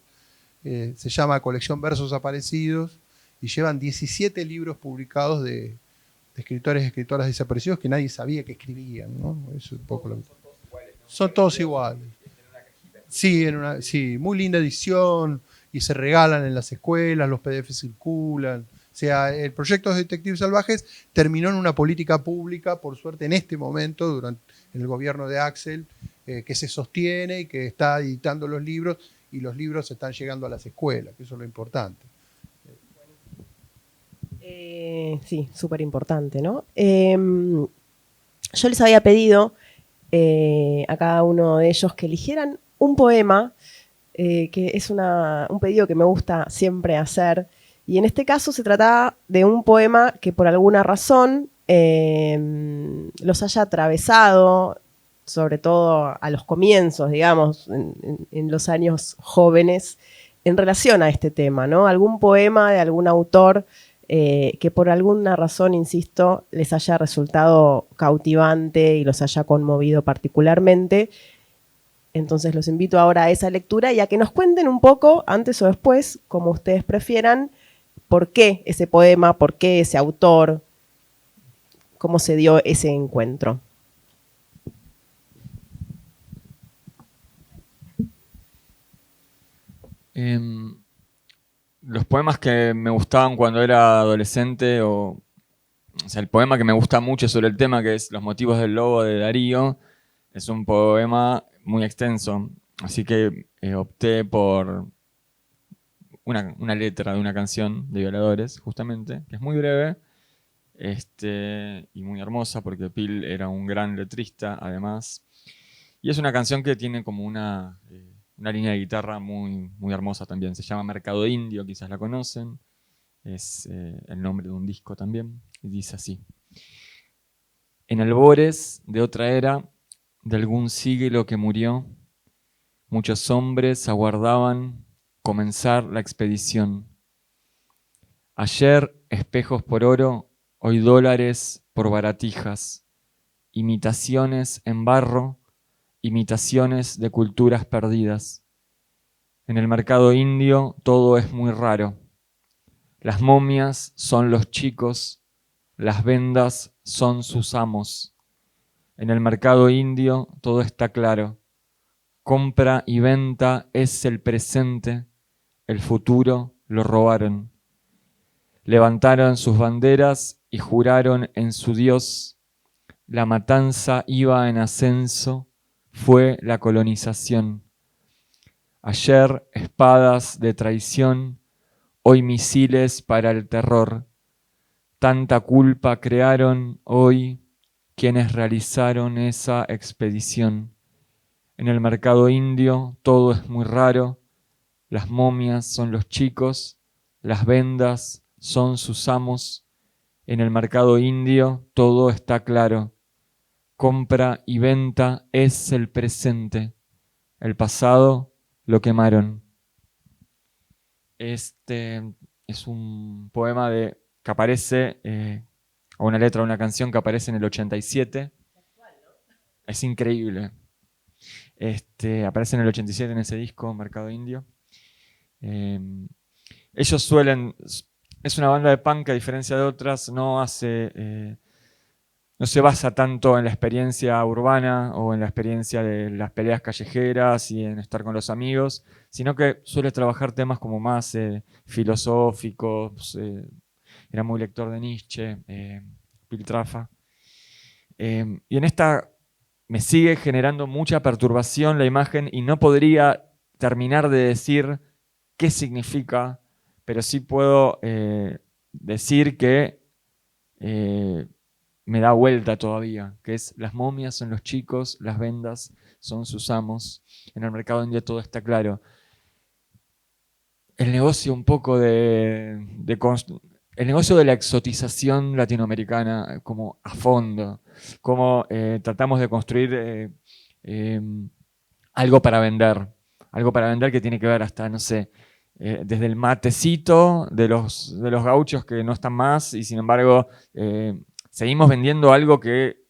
se llama Colección Versos Aparecidos, y llevan 17 libros publicados de escritores y escritoras desaparecidos que nadie sabía que escribían, ¿no? Eso es un poco son todos iguales. Sí, muy linda edición, y se regalan en las escuelas, los PDF circulan. O sea, el proyecto de Detectives Salvajes terminó en una política pública, por suerte en este momento, en el gobierno de Axel, que se sostiene y que está editando los libros, y los libros están llegando a las escuelas, que eso es lo importante. Sí, súper importante, ¿no? Yo les había pedido a cada uno de ellos que eligieran un poema, que es un pedido que me gusta siempre hacer, y en este caso se trataba de un poema que por alguna razón los haya atravesado, sobre todo a los comienzos, digamos, en los años jóvenes, en relación a este tema, ¿no? Algún poema de algún autor que por alguna razón, insisto, les haya resultado cautivante y los haya conmovido particularmente. Entonces los invito ahora a esa lectura y a que nos cuenten un poco, antes o después, como ustedes prefieran, por qué ese poema, por qué ese autor, cómo se dio ese encuentro. Los poemas que me gustaban cuando era adolescente, o sea, el poema que me gusta mucho sobre el tema, que es Los motivos del lobo de Darío, es un poema muy extenso, así que opté por una letra de una canción de Violadores, justamente, que es muy breve y muy hermosa, porque Pil era un gran letrista, además. Y es una canción que tiene como una línea de guitarra muy, muy hermosa también. Se llama Mercado Indio, quizás la conocen. Es el nombre de un disco también. Y dice así: en albores de otra era, de algún siglo que murió, muchos hombres aguardaban comenzar la expedición. Ayer espejos por oro, hoy dólares por baratijas, imitaciones en barro, imitaciones de culturas perdidas. En el mercado indio todo es muy raro. Las momias son los chicos, las vendas son sus amos. En el mercado indio todo está claro. Compra y venta es el presente, el futuro lo robaron. Levantaron sus banderas y juraron en su Dios. La matanza iba en ascenso, fue la colonización. Ayer espadas de traición, hoy misiles para el terror. Tanta culpa crearon hoy quienes realizaron esa expedición. En el mercado indio todo es muy raro, las momias son los chicos, las vendas son sus amos. En el mercado indio todo está claro. Compra y venta es el presente, el pasado lo quemaron. Este es un poema que aparece, o una letra de una canción que aparece en el 87. Es increíble. Aparece en el 87 en ese disco, Mercado Indio. Ellos es una banda de punk que a diferencia de otras no se basa tanto en la experiencia urbana o en la experiencia de las peleas callejeras y en estar con los amigos, sino que suele trabajar temas como más filosóficos. Era muy lector de Nietzsche, Piltrafa. Y en esta me sigue generando mucha perturbación la imagen y no podría terminar de decir qué significa, pero sí puedo decir que me da vuelta todavía, que es: las momias son los chicos, las vendas son sus amos. En el mercado indio todo está claro. El negocio un poco el negocio de la exotización latinoamericana como a fondo, cómo tratamos de construir algo para vender que tiene que ver hasta, no sé, desde el matecito de los gauchos que no están más, y sin embargo seguimos vendiendo algo que,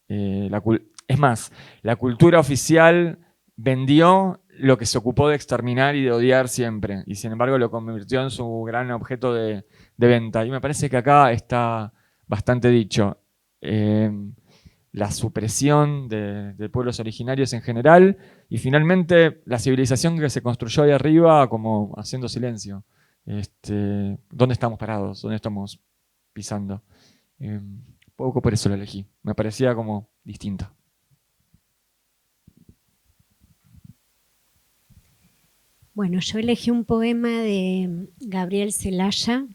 es más, la cultura oficial vendió lo que se ocupó de exterminar y de odiar siempre, y sin embargo lo convirtió en su gran objeto de venta. Y me parece que acá está bastante dicho. La supresión de pueblos originarios en general, y finalmente la civilización que se construyó ahí arriba como haciendo silencio. ¿Dónde estamos parados? ¿Dónde estamos pisando? Poco por eso la elegí. Me parecía como distinta. Bueno, yo elegí un poema de Gabriel Celaya,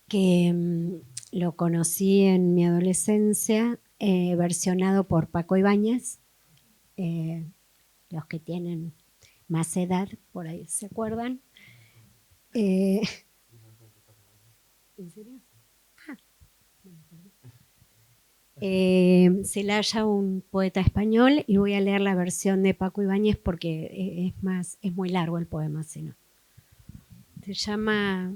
que lo conocí en mi adolescencia, versionado por Paco Ibáñez. Los que tienen más edad, por ahí se acuerdan. ¿En serio? Celaya, un poeta español, y voy a leer la versión de Paco Ibáñez porque es muy largo el poema, si no. Se llama,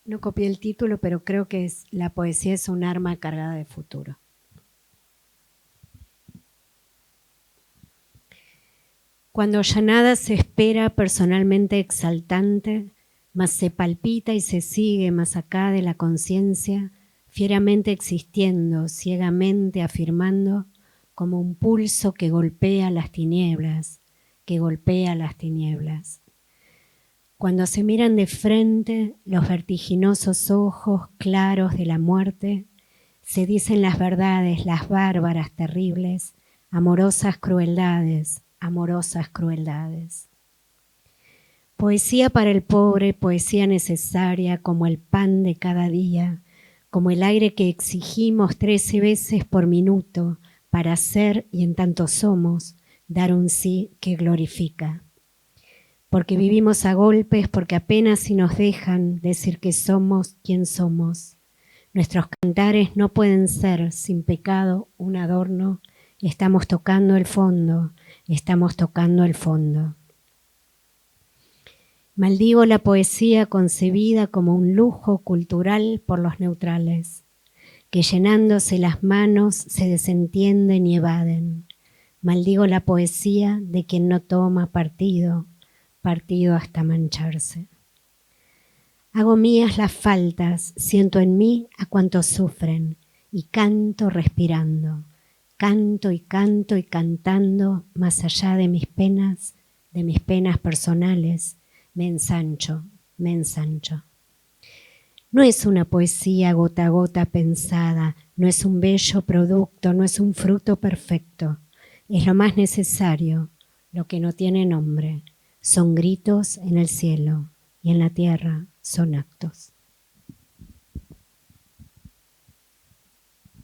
no copié el título, pero creo que es La poesía es un arma cargada de futuro. Cuando ya nada se espera personalmente exaltante, mas se palpita y se sigue más acá de la conciencia, fieramente existiendo, ciegamente afirmando, como un pulso que golpea las tinieblas, que golpea las tinieblas. Cuando se miran de frente los vertiginosos ojos claros de la muerte, se dicen las verdades, las bárbaras, terribles, amorosas crueldades, amorosas crueldades. Poesía para el pobre, poesía necesaria como el pan de cada día, como el aire que exigimos 13 veces por minuto para ser, y en tanto somos, dar un sí que glorifica. Porque vivimos a golpes, porque apenas si nos dejan decir que somos quien somos. Nuestros cantares no pueden ser sin pecado un adorno. Estamos tocando el fondo, estamos tocando el fondo. Maldigo la poesía concebida como un lujo cultural por los neutrales, que llenándose las manos se desentienden y evaden. Maldigo la poesía de quien no toma partido, partido hasta mancharse. Hago mías las faltas, siento en mí a cuantos sufren, y canto respirando, canto y cantando más allá de mis penas personales. Me ensancho, me ensancho. No es una poesía gota a gota pensada, no es un bello producto, no es un fruto perfecto. Es lo más necesario, lo que no tiene nombre. Son gritos en el cielo y en la tierra son actos.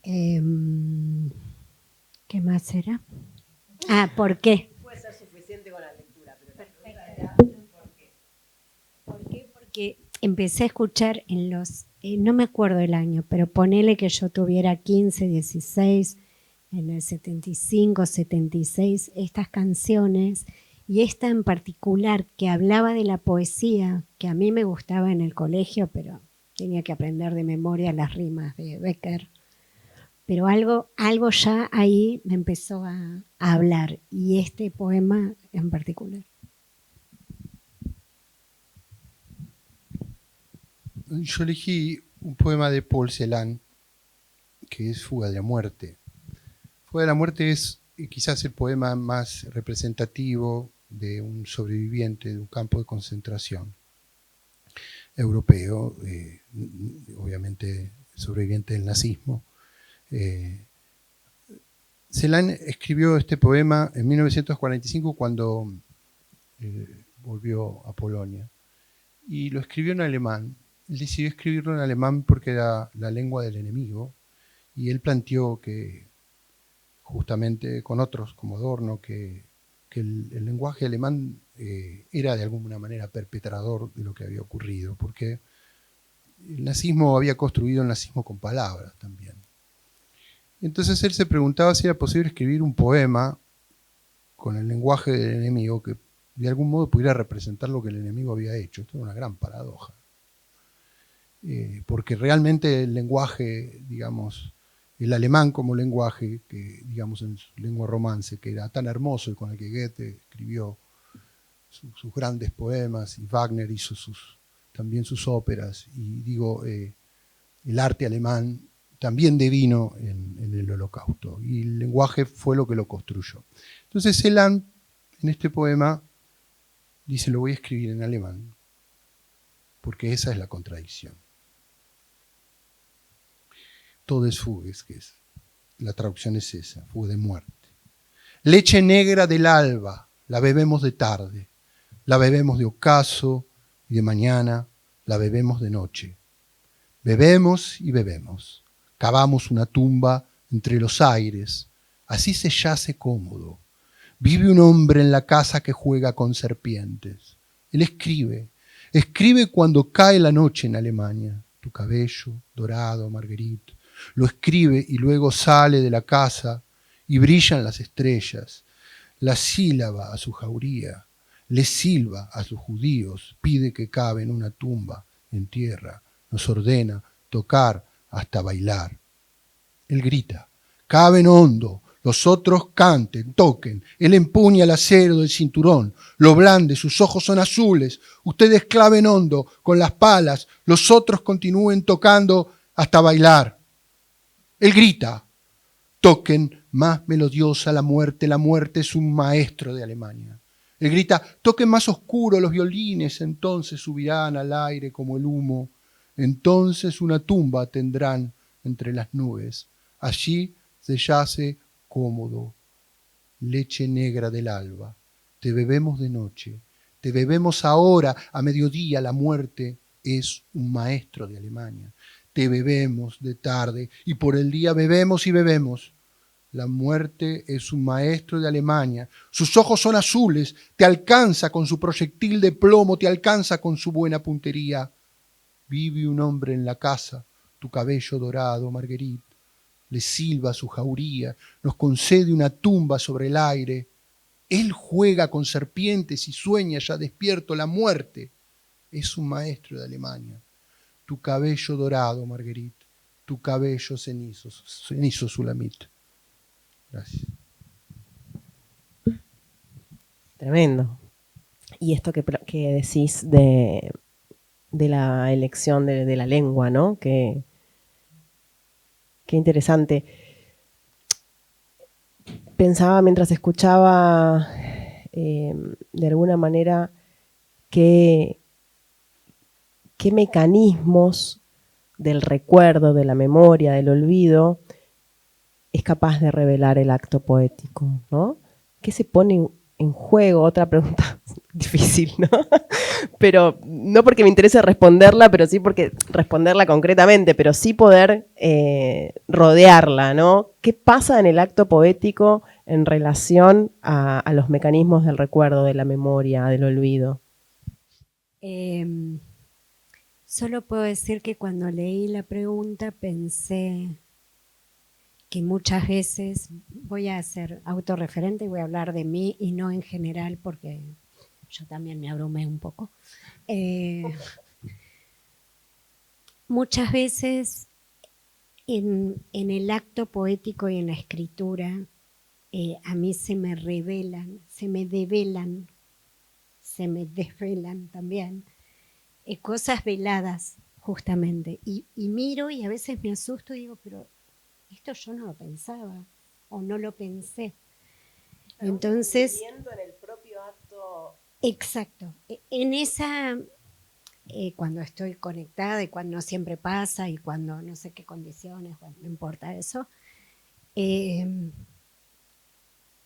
¿Qué más será? ¿Por qué? Puede ser suficiente con la lectura, pero ¿Por qué? Porque empecé a escuchar en los, no me acuerdo el año, pero ponele que yo tuviera 15, 16, en el 75, 76, estas canciones, y esta en particular que hablaba de la poesía, que a mí me gustaba en el colegio, pero tenía que aprender de memoria las rimas de Becker. Pero algo ya ahí me empezó a hablar, y este poema en particular. Yo elegí un poema de Paul Celan, que es Fuga de la Muerte. Fuga de la Muerte es quizás el poema más representativo de un sobreviviente de un campo de concentración europeo, obviamente sobreviviente del nazismo. Celan escribió este poema en 1945 cuando volvió a Polonia, y lo escribió en alemán. decidió escribirlo en alemán porque era la lengua del enemigo, y él planteó que, justamente con otros como Adorno, que el lenguaje alemán era de alguna manera perpetrador de lo que había ocurrido, porque el nazismo había construido el nazismo con palabras también. Entonces él se preguntaba si era posible escribir un poema con el lenguaje del enemigo que de algún modo pudiera representar lo que el enemigo había hecho. Esto era una gran paradoja. Porque realmente el lenguaje, digamos, el alemán como lenguaje, que digamos en su lengua romance, que era tan hermoso y con el que Goethe escribió sus grandes poemas, y Wagner hizo también sus óperas, y digo, el arte alemán también devino en el Holocausto, y el lenguaje fue lo que lo construyó. Entonces Celan, en este poema, dice, lo voy a escribir en alemán, porque esa es la contradicción. Todesfuges, que es, la traducción es esa, fuga de muerte. Leche negra del alba, la bebemos de tarde, la bebemos de ocaso y de mañana, la bebemos de noche. Bebemos y bebemos, cavamos una tumba entre los aires, así se yace cómodo. Vive un hombre en la casa que juega con serpientes. Él escribe cuando cae la noche en Alemania. Tu cabello dorado, Marguerite. Lo escribe y luego sale de la casa y brillan las estrellas. La sílaba a su jauría, le silba a sus judíos, pide que cabe en una tumba en tierra, nos ordena tocar hasta bailar. Él grita, caben hondo, los otros canten, toquen, él empuña el acero del cinturón, lo blande, sus ojos son azules, ustedes claven hondo con las palas, los otros continúen tocando hasta bailar. Él grita, toquen más melodiosa la muerte es un maestro de Alemania. Él grita, toquen más oscuro los violines, entonces subirán al aire como el humo, entonces una tumba tendrán entre las nubes, allí se yace cómodo, leche negra del alba, te bebemos de noche, te bebemos ahora a mediodía, la muerte es un maestro de Alemania. Te bebemos de tarde y por el día bebemos y bebemos. La muerte es un maestro de Alemania. Sus ojos son azules, te alcanza con su proyectil de plomo, te alcanza con su buena puntería. Vive un hombre en la casa, tu cabello dorado, Marguerite. Le silba su jauría, nos concede una tumba sobre el aire. Él juega con serpientes y sueña ya despierto. La muerte es un maestro de Alemania. Tu cabello dorado, Marguerite, tu cabello cenizo, Sulamit. Gracias. Tremendo. Y esto que decís de la elección de la lengua, ¿no? Qué interesante. Pensaba mientras escuchaba, de alguna manera, qué mecanismos del recuerdo, de la memoria, del olvido, es capaz de revelar el acto poético, ¿no? ¿Qué se pone en juego? Otra pregunta difícil, ¿no? Pero no porque me interese responderla, pero sí porque responderla concretamente, pero sí poder rodearla, ¿no? ¿Qué pasa en el acto poético en relación a los mecanismos del recuerdo, de la memoria, del olvido? Solo puedo decir que cuando leí la pregunta pensé que muchas veces, voy a ser autorreferente y voy a hablar de mí y no en general porque yo también me abrumé un poco. Muchas veces en el acto poético y en la escritura a mí se me revelan, se me develan, se me desvelan también cosas veladas justamente. Y miro y a veces me asusto y digo, pero esto yo no lo pensaba o no lo pensé. Entonces, en el propio acto. Exacto. En esa, cuando estoy conectada y cuando no siempre pasa y cuando no sé qué condiciones, bueno, no importa eso,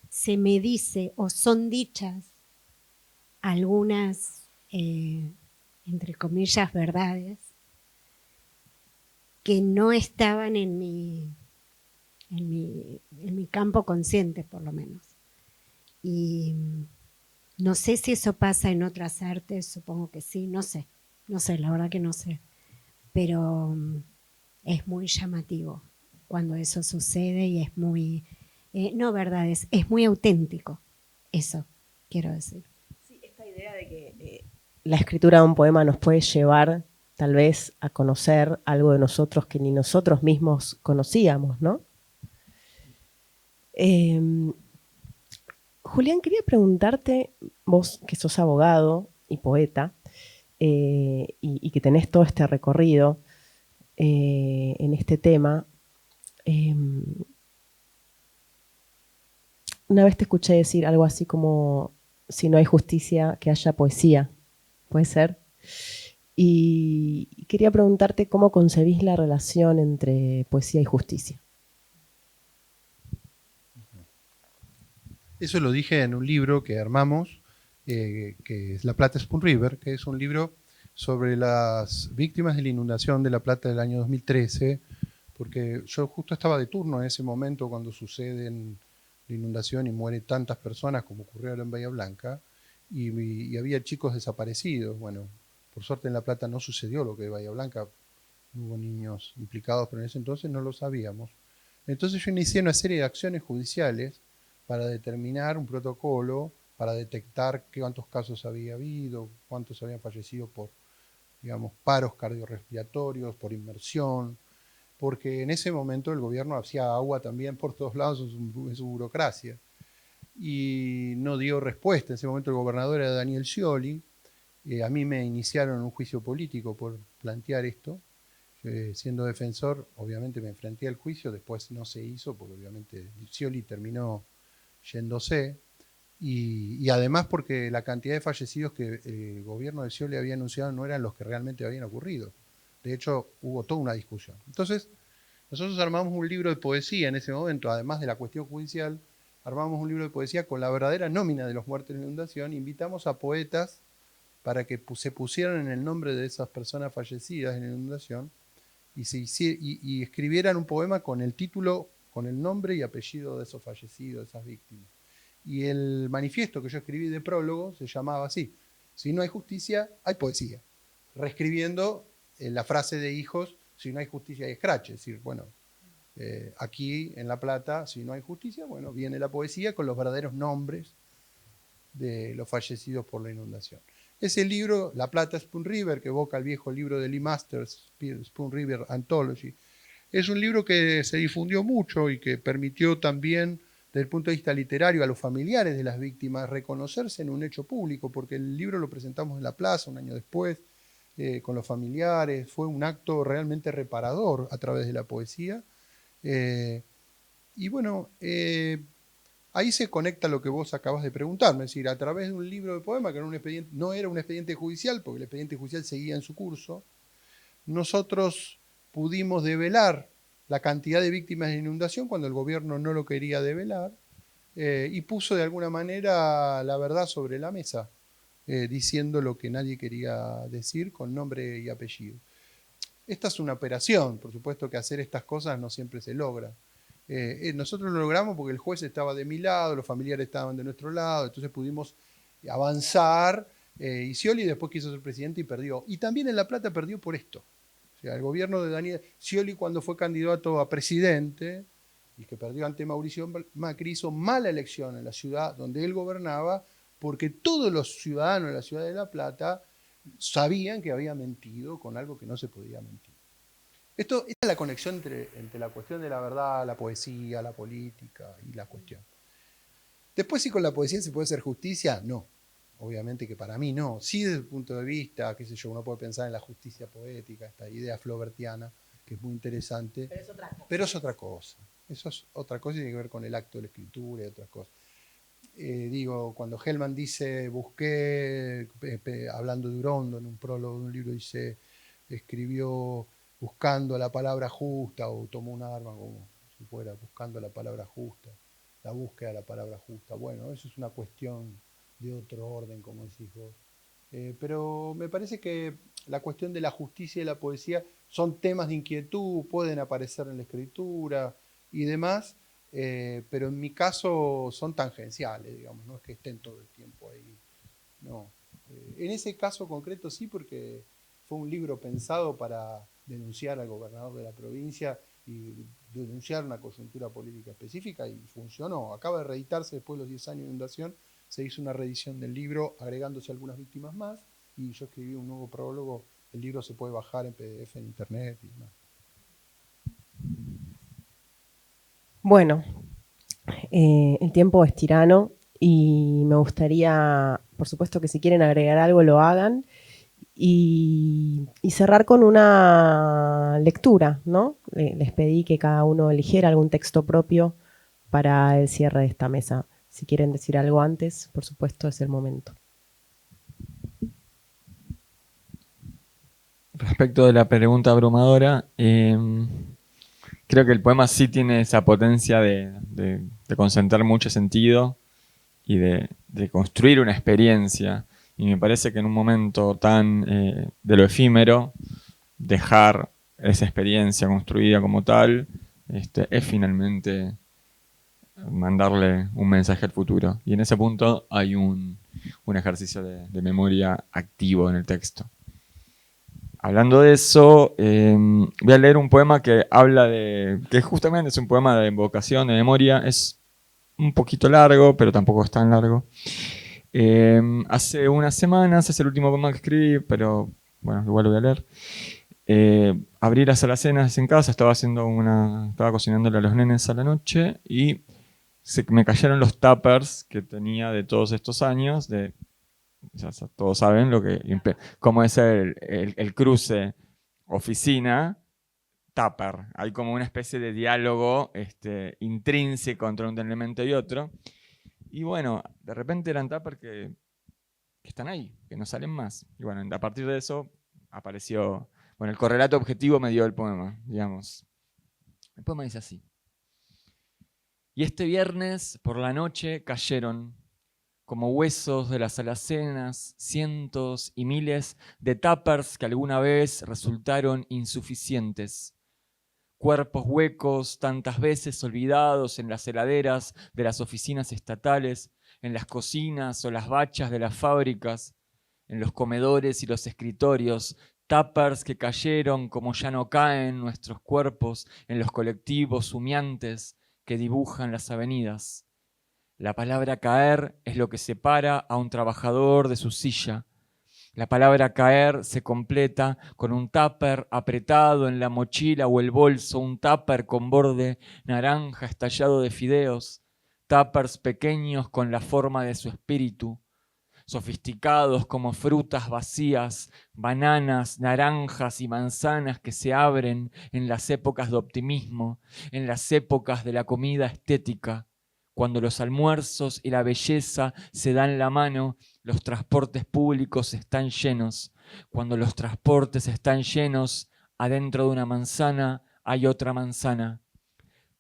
se me dice o son dichas algunas, entre comillas, verdades que no estaban en mi campo consciente, por lo menos. Y no sé si eso pasa en otras artes, supongo que sí, no sé, la verdad que no sé. Pero es muy llamativo cuando eso sucede y es muy, no verdad, es muy auténtico, eso quiero decir. Sí, esta idea de que la escritura de un poema nos puede llevar tal vez a conocer algo de nosotros que ni nosotros mismos conocíamos, ¿no? Julián, quería preguntarte, vos que sos abogado y poeta, y que tenés todo este recorrido en este tema, una vez te escuché decir algo así como, si no hay justicia, que haya poesía, ¿puede ser? Y quería preguntarte cómo concebís la relación entre poesía y justicia. Eso lo dije en un libro que armamos, que es La Plata Spoon River, que es un libro sobre las víctimas de la inundación de La Plata del año 2013, porque yo justo estaba de turno en ese momento cuando sucede la inundación y mueren tantas personas como ocurrió en Bahía Blanca, y había chicos desaparecidos. Bueno, por suerte en La Plata no sucedió lo que en Bahía Blanca, no hubo niños implicados, pero en ese entonces no lo sabíamos. Entonces yo inicié una serie de acciones judiciales para determinar un protocolo, para detectar cuántos casos había habido, cuántos habían fallecido por, digamos, paros cardiorrespiratorios, por inmersión, porque en ese momento el gobierno hacía agua también por todos lados en su burocracia y no dio respuesta. En ese momento el gobernador era Daniel Scioli. A mí me iniciaron un juicio político por plantear esto. Siendo defensor, obviamente me enfrenté al juicio, después no se hizo, porque obviamente Scioli terminó yéndose, y además porque la cantidad de fallecidos que el gobierno de Scioli había anunciado no eran los que realmente habían ocurrido. De hecho, hubo toda una discusión. Entonces, nosotros armamos un libro de poesía en ese momento, además de la cuestión judicial, armamos un libro de poesía con la verdadera nómina de los muertos en la inundación, invitamos a poetas para que se pusieran en el nombre de esas personas fallecidas en la inundación y escribieran un poema con el título, con el nombre y apellido de esos fallecidos, de esas víctimas. Y el manifiesto que yo escribí de prólogo se llamaba así: si no hay justicia, hay poesía. Reescribiendo la frase de Hijos, si no hay justicia, hay escrache. Es decir, bueno, aquí en La Plata, si no hay justicia, bueno, viene la poesía con los verdaderos nombres de los fallecidos por la inundación. Ese libro, La Plata Spoon River, que evoca el viejo libro de Lee Masters, Spoon River Anthology, es un libro que se difundió mucho y que permitió también, desde el punto de vista literario, a los familiares de las víctimas reconocerse en un hecho público, porque el libro lo presentamos en la plaza un año después, con los familiares. Fue un acto realmente reparador a través de la poesía. Y bueno, ahí se conecta lo que vos acabas de preguntarme, es decir, a través de un libro de poema, que no era un expediente judicial, porque el expediente judicial seguía en su curso, nosotros pudimos develar la cantidad de víctimas de inundación cuando el gobierno no lo quería develar, y puso de alguna manera la verdad sobre la mesa, diciendo lo que nadie quería decir con nombre y apellido. Esta es una operación, por supuesto que hacer estas cosas no siempre se logra. Nosotros lo logramos porque el juez estaba de mi lado, los familiares estaban de nuestro lado, entonces pudimos avanzar, y Scioli después quiso ser presidente y perdió. Y también en La Plata perdió por esto. O sea, el gobierno de Daniel Scioli, cuando fue candidato a presidente y que perdió ante Mauricio Macri, hizo mala elección en la ciudad donde él gobernaba, porque todos los ciudadanos de la ciudad de La Plata sabían que había mentido con algo que no se podía mentir. Esta es la conexión entre la cuestión de la verdad, la poesía, la política y la cuestión. Después, si con la poesía se puede hacer justicia, no. Obviamente que para mí no. Sí, desde el punto de vista, qué sé yo, uno puede pensar en la justicia poética, esta idea flaubertiana, que es muy interesante. Pero es otra cosa. Pero es otra cosa. Eso es otra cosa y tiene que ver con el acto de la escritura y otras cosas. Digo, cuando Hellman dice, busqué, hablando de Urondo en un prólogo de un libro, dice, escribió buscando la palabra justa, o tomó un arma como si fuera buscando la palabra justa, la búsqueda de la palabra justa. Bueno, eso es una cuestión de otro orden, como decís vos. Pero me parece que la cuestión de la justicia y la poesía son temas de inquietud, pueden aparecer en la escritura y demás, pero en mi caso son tangenciales, digamos, no es que estén todo el tiempo ahí. No. En ese caso concreto sí, porque fue un libro pensado para denunciar al gobernador de la provincia y denunciar una coyuntura política específica, y funcionó. Acaba de reeditarse después de los 10 años de inundación, se hizo una reedición del libro agregándose algunas víctimas más, y yo escribí un nuevo prólogo. El libro se puede bajar en PDF en internet y demás. Bueno, el tiempo es tirano y me gustaría, por supuesto, que si quieren agregar algo lo hagan, y cerrar con una lectura, ¿no? Les pedí que cada uno eligiera algún texto propio para el cierre de esta mesa. Si quieren decir algo antes, por supuesto, es el momento. Respecto de la pregunta abrumadora, creo que el poema sí tiene esa potencia de concentrar mucho sentido y de construir una experiencia. Y me parece que en un momento tan de lo efímero, dejar esa experiencia construida como tal, es finalmente mandarle un mensaje al futuro. Y en ese punto hay un ejercicio de memoria activo en el texto. Hablando de eso, voy a leer un poema que habla que justamente es un poema de invocación, de memoria. Es un poquito largo, pero tampoco es tan largo. Hace unas semanas, es el último poema que escribí, pero bueno, igual lo voy a leer. Abrí las alacenas en casa, estaba cocinándole a los nenes a la noche y me cayeron los tuppers que tenía de todos estos años. Ya todos saben cómo es el cruce oficina-tupper. Hay como una especie de diálogo intrínseco entre un elemento y otro. Y bueno, de repente eran tuppers que están ahí, que no salen más. Y bueno, a partir de eso apareció... Bueno, el correlato objetivo me dio el poema, digamos. El poema dice así. Y este viernes por la noche cayeron, como huesos de las alacenas, cientos y miles de tuppers que alguna vez resultaron insuficientes. Cuerpos huecos, tantas veces olvidados en las heladeras de las oficinas estatales, en las cocinas o las bachas de las fábricas, en los comedores y los escritorios, tuppers que cayeron como ya no caen nuestros cuerpos en los colectivos humeantes que dibujan las avenidas. La palabra caer es lo que separa a un trabajador de su silla. La palabra caer se completa con un tupper apretado en la mochila o el bolso, un tupper con borde naranja estallado de fideos, tuppers pequeños con la forma de su espíritu, sofisticados como frutas vacías, bananas, naranjas y manzanas que se abren en las épocas de optimismo, en las épocas de la comida estética. Cuando los almuerzos y la belleza se dan la mano, los transportes públicos están llenos. Cuando los transportes están llenos, adentro de una manzana hay otra manzana.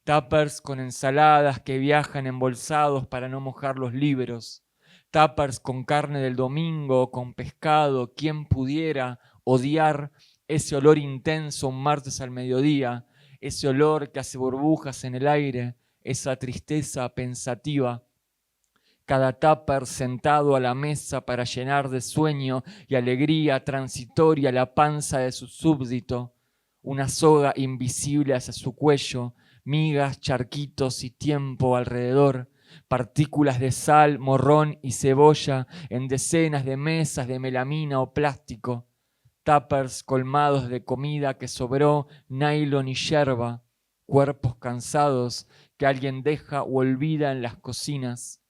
Tuppers con ensaladas que viajan embolsados para no mojar los libros. Tuppers con carne del domingo, con pescado. ¿Quién pudiera odiar ese olor intenso un martes al mediodía? Ese olor que hace burbujas en el aire. Esa tristeza pensativa. Cada tupper sentado a la mesa para llenar de sueño y alegría transitoria la panza de su súbdito, una soga invisible hacia su cuello, migas, charquitos y tiempo alrededor, partículas de sal, morrón y cebolla en decenas de mesas de melamina o plástico, tuppers colmados de comida que sobró, nylon y yerba, cuerpos cansados que alguien deja o olvida en las cocinas,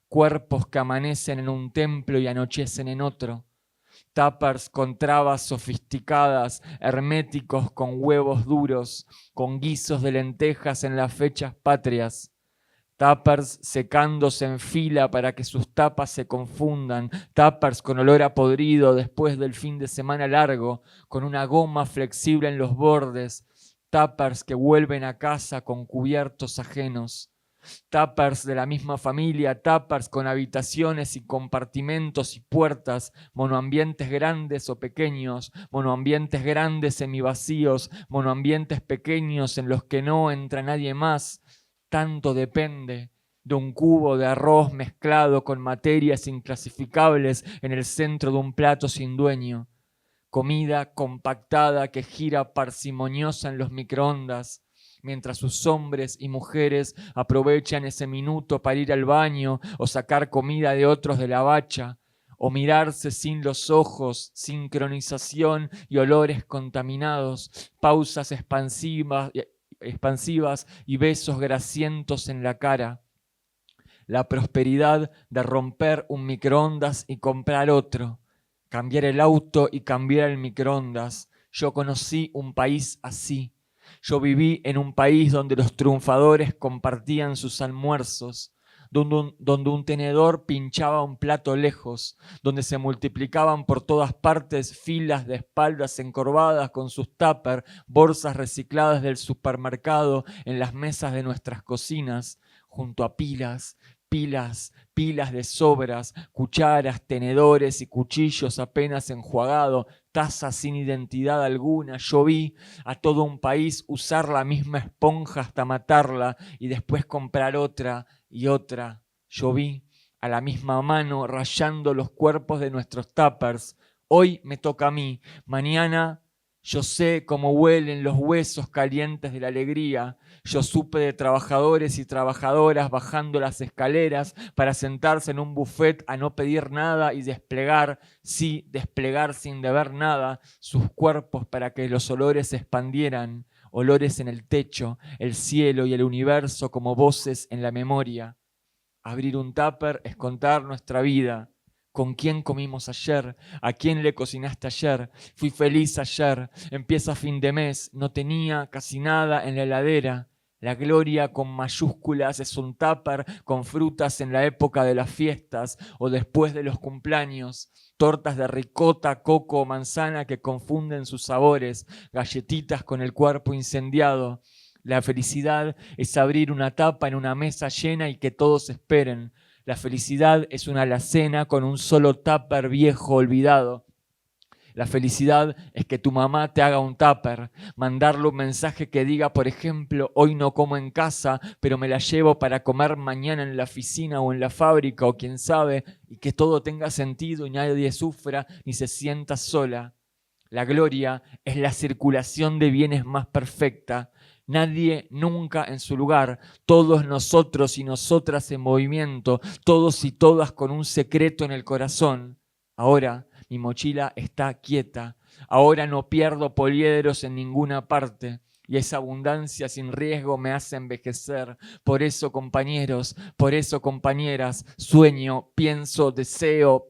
cuerpos que amanecen en un templo y anochecen en otro, tuppers con trabas sofisticadas, herméticos con huevos duros, con guisos de lentejas en las fechas patrias, tuppers secándose en fila para que sus tapas se confundan, tuppers con olor a podrido después del fin de semana largo, con una goma flexible en los bordes, tuppers que vuelven a casa con cubiertos ajenos, Tuppers de la misma familia, tuppers con habitaciones y compartimentos y puertas, monoambientes grandes o pequeños, monoambientes grandes semivacíos, monoambientes pequeños en los que no entra nadie más. Tanto depende de un cubo de arroz mezclado con materias inclasificables en el centro de un plato sin dueño. Comida compactada que gira parsimoniosa en los microondas, mientras sus hombres y mujeres aprovechan ese minuto para ir al baño o sacar comida de otros de la bacha, o mirarse sin los ojos, sincronización y olores contaminados, pausas expansivas y besos grasientos en la cara. La prosperidad de romper un microondas y comprar otro, cambiar el auto y cambiar el microondas. Yo conocí un país así. Yo viví en un país donde los triunfadores compartían sus almuerzos, donde un tenedor pinchaba un plato lejos, donde se multiplicaban por todas partes filas de espaldas encorvadas con sus tuppers, bolsas recicladas del supermercado en las mesas de nuestras cocinas, junto a pilas de sobras, cucharas, tenedores y cuchillos apenas enjuagados, tazas sin identidad alguna. Yo vi a todo un país usar la misma esponja hasta matarla y después comprar otra y otra. Yo vi a la misma mano rayando los cuerpos de nuestros tuppers. Hoy me toca a mí, mañana yo sé cómo huelen los huesos calientes de la alegría. Yo supe de trabajadores y trabajadoras bajando las escaleras para sentarse en un buffet a no pedir nada y desplegar, sí, desplegar sin deber nada, sus cuerpos para que los olores se expandieran, olores en el techo, el cielo y el universo como voces en la memoria. Abrir un tupper es contar nuestra vida. ¿Con quién comimos ayer? ¿A quién le cocinaste ayer? Fui feliz ayer. Empieza fin de mes. No tenía casi nada en la heladera. La gloria con mayúsculas es un tupper con frutas en la época de las fiestas o después de los cumpleaños. Tortas de ricota, coco o manzana que confunden sus sabores. Galletitas con el cuerpo incendiado. La felicidad es abrir una tapa en una mesa llena y que todos esperen. La felicidad es una alacena con un solo tupper viejo olvidado. La felicidad es que tu mamá te haga un tupper, mandarle un mensaje que diga, por ejemplo, hoy no como en casa, pero me la llevo para comer mañana en la oficina o en la fábrica o quién sabe, y que todo tenga sentido y nadie sufra ni se sienta sola. La gloria es la circulación de bienes más perfecta. Nadie nunca en su lugar, todos nosotros y nosotras en movimiento, todos y todas con un secreto en el corazón. Ahora mi mochila está quieta, ahora no pierdo poliedros en ninguna parte. Y esa abundancia sin riesgo me hace envejecer. Por eso, compañeros, por eso, compañeras, sueño, pienso, deseo,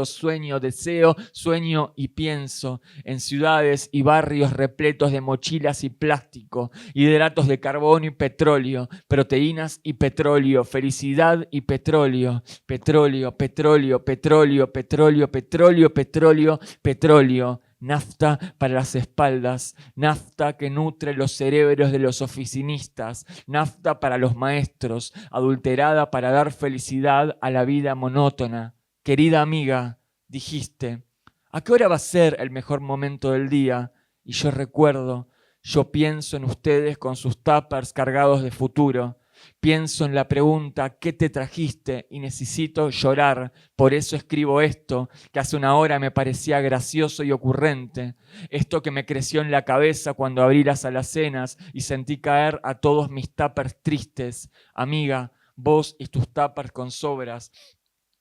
sueño y pienso. En ciudades y barrios repletos de mochilas y plástico, hidratos de carbono y petróleo, proteínas y petróleo, felicidad y petróleo, petróleo, petróleo, petróleo, petróleo, petróleo, petróleo, petróleo. Nafta para las espaldas, nafta que nutre los cerebros de los oficinistas, nafta para los maestros, adulterada para dar felicidad a la vida monótona. Querida amiga, dijiste, ¿a qué hora va a ser el mejor momento del día? Y yo recuerdo, yo pienso en ustedes con sus tuppers cargados de futuro. Pienso en la pregunta, ¿qué te trajiste? Y necesito llorar, por eso escribo esto, que hace una hora me parecía gracioso y ocurrente. Esto que me creció en la cabeza cuando abrí las alacenas y sentí caer a todos mis tuppers tristes. Amiga, vos y tus tuppers con sobras.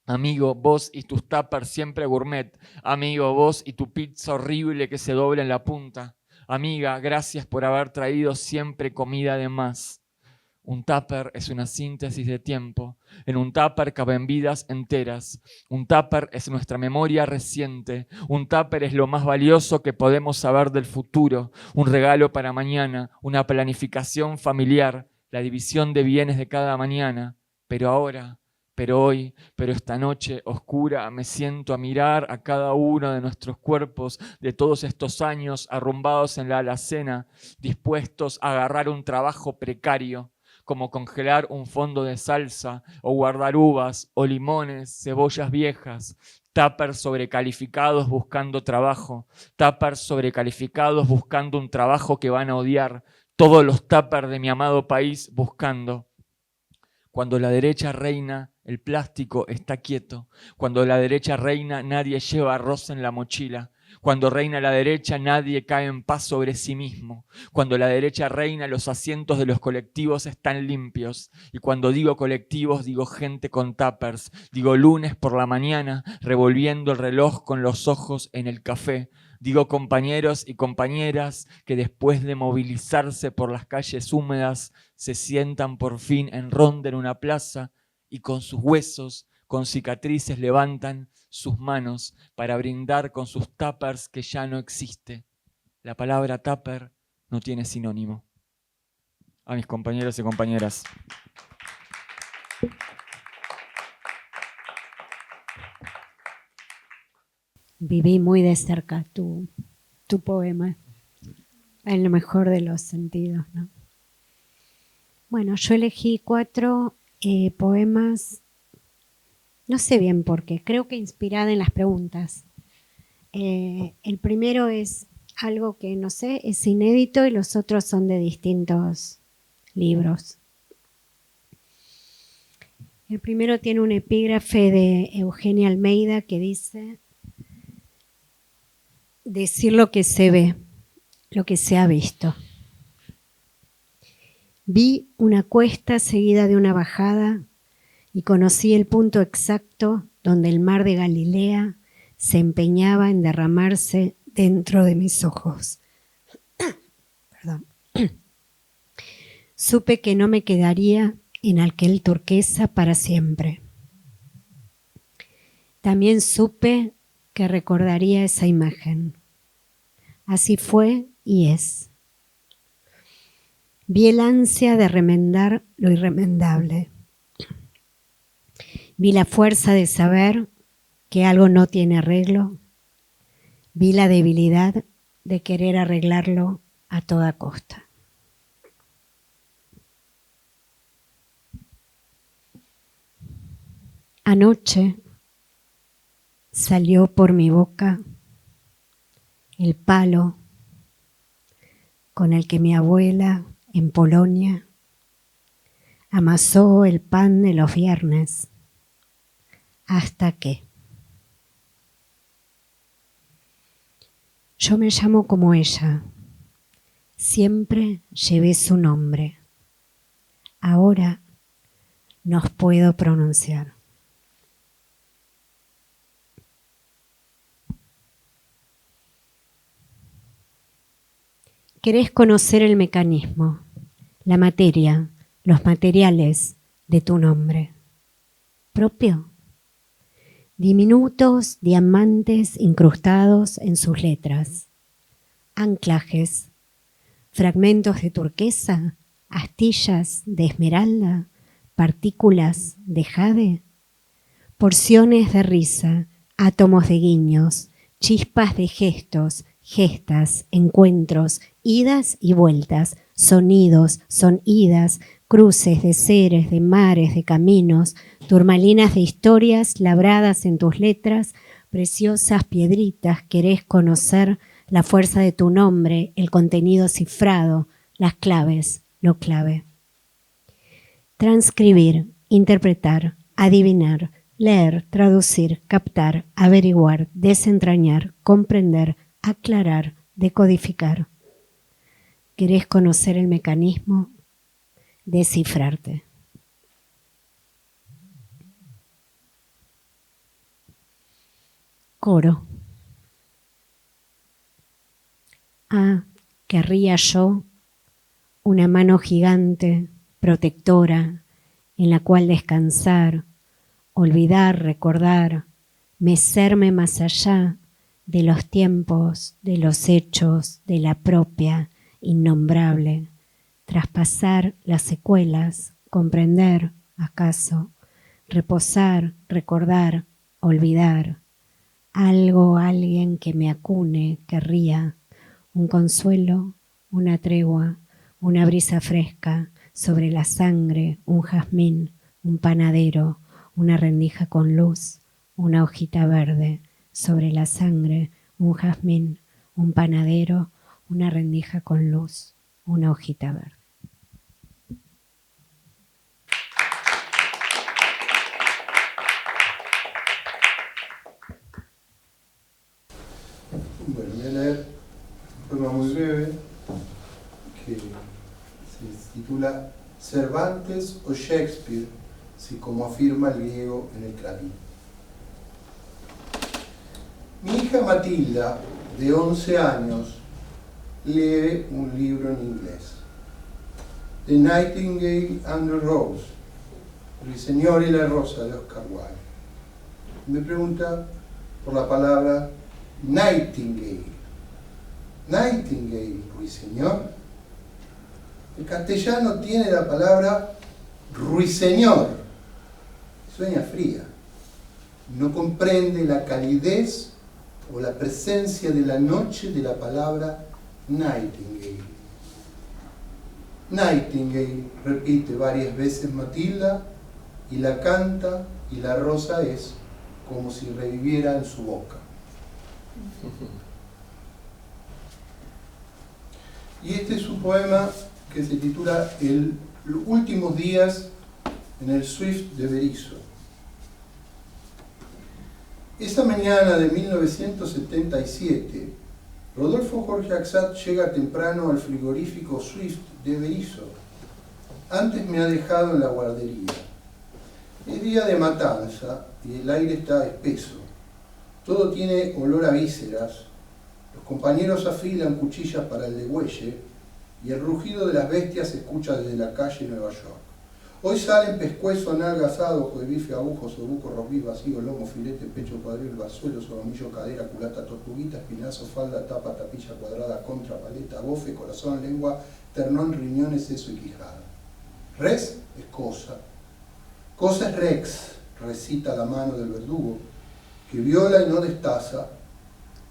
Amigo, vos y tus tuppers siempre gourmet. Amigo, vos y tu pizza horrible que se dobla en la punta. Amiga, gracias por haber traído siempre comida de más. Un tupper es una síntesis de tiempo. En un tupper caben vidas enteras. Un tupper es nuestra memoria reciente. Un tupper es lo más valioso que podemos saber del futuro. Un regalo para mañana, una planificación familiar, la división de bienes de cada mañana. Pero ahora, pero hoy, pero esta noche oscura me siento a mirar a cada uno de nuestros cuerpos de todos estos años arrumbados en la alacena, dispuestos a agarrar un trabajo precario, como congelar un fondo de salsa o guardar uvas o limones, cebollas viejas, tuppers sobrecalificados buscando trabajo, tuppers sobrecalificados buscando un trabajo que van a odiar, todos los tuppers de mi amado país buscando. Cuando la derecha reina, el plástico está quieto. Cuando la derecha reina, nadie lleva arroz en la mochila. Cuando reina la derecha, nadie cae en paz sobre sí mismo. Cuando la derecha reina, los asientos de los colectivos están limpios. Y cuando digo colectivos, digo gente con tuppers. Digo lunes por la mañana, revolviendo el reloj con los ojos en el café. Digo compañeros y compañeras que después de movilizarse por las calles húmedas se sientan por fin en ronda en una plaza y con sus huesos, con cicatrices levantan sus manos para brindar con sus tuppers que ya no existe. La palabra tupper no tiene sinónimo. A mis compañeros y compañeras. Viví muy de cerca tu poema, en lo mejor de los sentidos, ¿no? Bueno, yo elegí 4 poemas, no sé bien por qué, creo que inspirada en las preguntas. El primero es algo que, no sé, es inédito y los otros son de distintos libros. El primero tiene un epígrafe de Eugenia Almeida que dice: decir lo que se ve, lo que se ha visto. Vi una cuesta seguida de una bajada y conocí el punto exacto donde el mar de Galilea se empeñaba en derramarse dentro de mis ojos. Perdón. Supe que no me quedaría en aquel turquesa para siempre. También supe que recordaría esa imagen. Así fue y es. Vi el ansia de remendar lo irremendable. Vi la fuerza de saber que algo no tiene arreglo. Vi la debilidad de querer arreglarlo a toda costa. Anoche salió por mi boca el palo con el que mi abuela en Polonia amasó el pan de los viernes, hasta que yo me llamo como ella, siempre llevé su nombre, ahora no puedo pronunciar. Querés conocer el mecanismo, la materia, los materiales de tu nombre propio. Diminutos diamantes incrustados en sus letras, anclajes, fragmentos de turquesa, astillas de esmeralda, partículas de jade, porciones de risa, átomos de guiños, chispas de gestos, gestas, encuentros, idas y vueltas, sonidos, son idas, cruces de seres, de mares, de caminos, turmalinas de historias labradas en tus letras, preciosas piedritas, querés conocer la fuerza de tu nombre, el contenido cifrado, las claves, lo clave. Transcribir, interpretar, adivinar, leer, traducir, captar, averiguar, desentrañar, comprender, aclarar, decodificar. ¿Querés conocer el mecanismo? Descifrarte. Coro. Querría yo una mano gigante, protectora, en la cual descansar, olvidar, recordar, mecerme más allá de los tiempos, de los hechos, de la propia, innombrable, traspasar las secuelas, comprender, acaso, reposar, recordar, olvidar, algo, alguien que me acune, que ría, un consuelo, una tregua, una brisa fresca, sobre la sangre un jazmín, un panadero, una rendija con luz, una hojita verde, sobre la sangre un jazmín, un panadero, una rendija con luz, una hojita verde. Bueno, voy a leer un poema muy breve que se titula Cervantes o Shakespeare, si como afirma el griego en el Clarín. Mi hija Matilda, de 11 años, lee un libro en inglés. The Nightingale and the Rose, El Señor y la Rosa, de Oscar Wilde. Me pregunta por la palabra Nightingale. Nightingale, ruiseñor. El castellano tiene la palabra ruiseñor. Sueña fría. No comprende la calidez o la presencia de la noche de la palabra Nightingale. Nightingale, repite varias veces Matilda, y la canta, y la rosa es como si reviviera en su boca. Y este es un poema que se titula Los últimos días en el Swift de Berisso. Esa mañana de 1977, Rodolfo Jorge Axat llega temprano al frigorífico Swift de Berisso. Antes me ha dejado en la guardería. Es día de matanza y el aire está espeso. Todo tiene olor a vísceras. Los compañeros afilan cuchillas para el degüelle y el rugido de las bestias se escucha desde la calle Nueva York. Hoy salen pescuezo, nalga asado, ojo de bife, agujo, sobuco, rosbif, vacío, lomo, filete, pecho, cuadril, vazuelo, solomillo, cadera, culata, tortuguita, espinazo, falda, tapa, tapilla cuadrada, contra, paleta, bofe, corazón, lengua, ternón, riñones, seso y quijada. Res es cosa. Cosa es rex, recita la mano del verdugo, que viola y no destaza,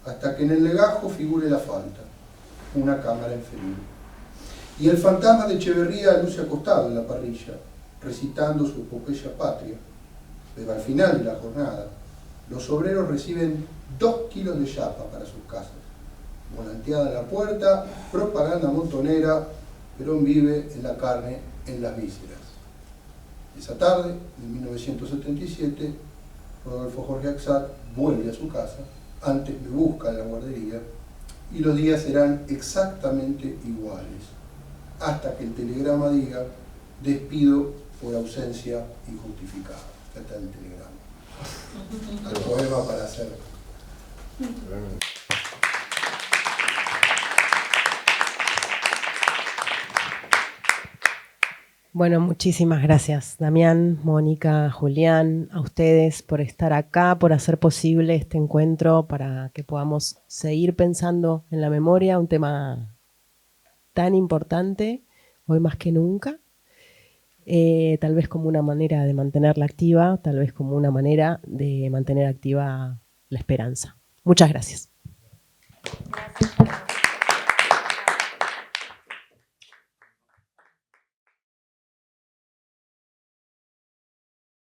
hasta que en el legajo figure la falta, una cámara inferior. Y el fantasma de Echeverría luce acostado en la parrilla, recitando su epopeya patria. Pero al final de la jornada, los obreros reciben 2 kilos de chapa para sus casas. Volanteada en la puerta, propaganda montonera, Perón vive en la carne, en las vísceras. Esa tarde, en 1977, Rodolfo Jorge Axat vuelve a su casa, antes me busca en la guardería, y los días serán exactamente iguales, hasta que el telegrama diga, despido por ausencia injustificada. Acá está el telegrama. El poema para hacer. Bueno, muchísimas gracias, Damián, Mónica, Julián, a ustedes por estar acá, por hacer posible este encuentro para que podamos seguir pensando en la memoria, un tema tan importante, hoy más que nunca, tal vez como una manera de mantenerla activa, tal vez como una manera de mantener activa la esperanza. Muchas gracias. Gracias.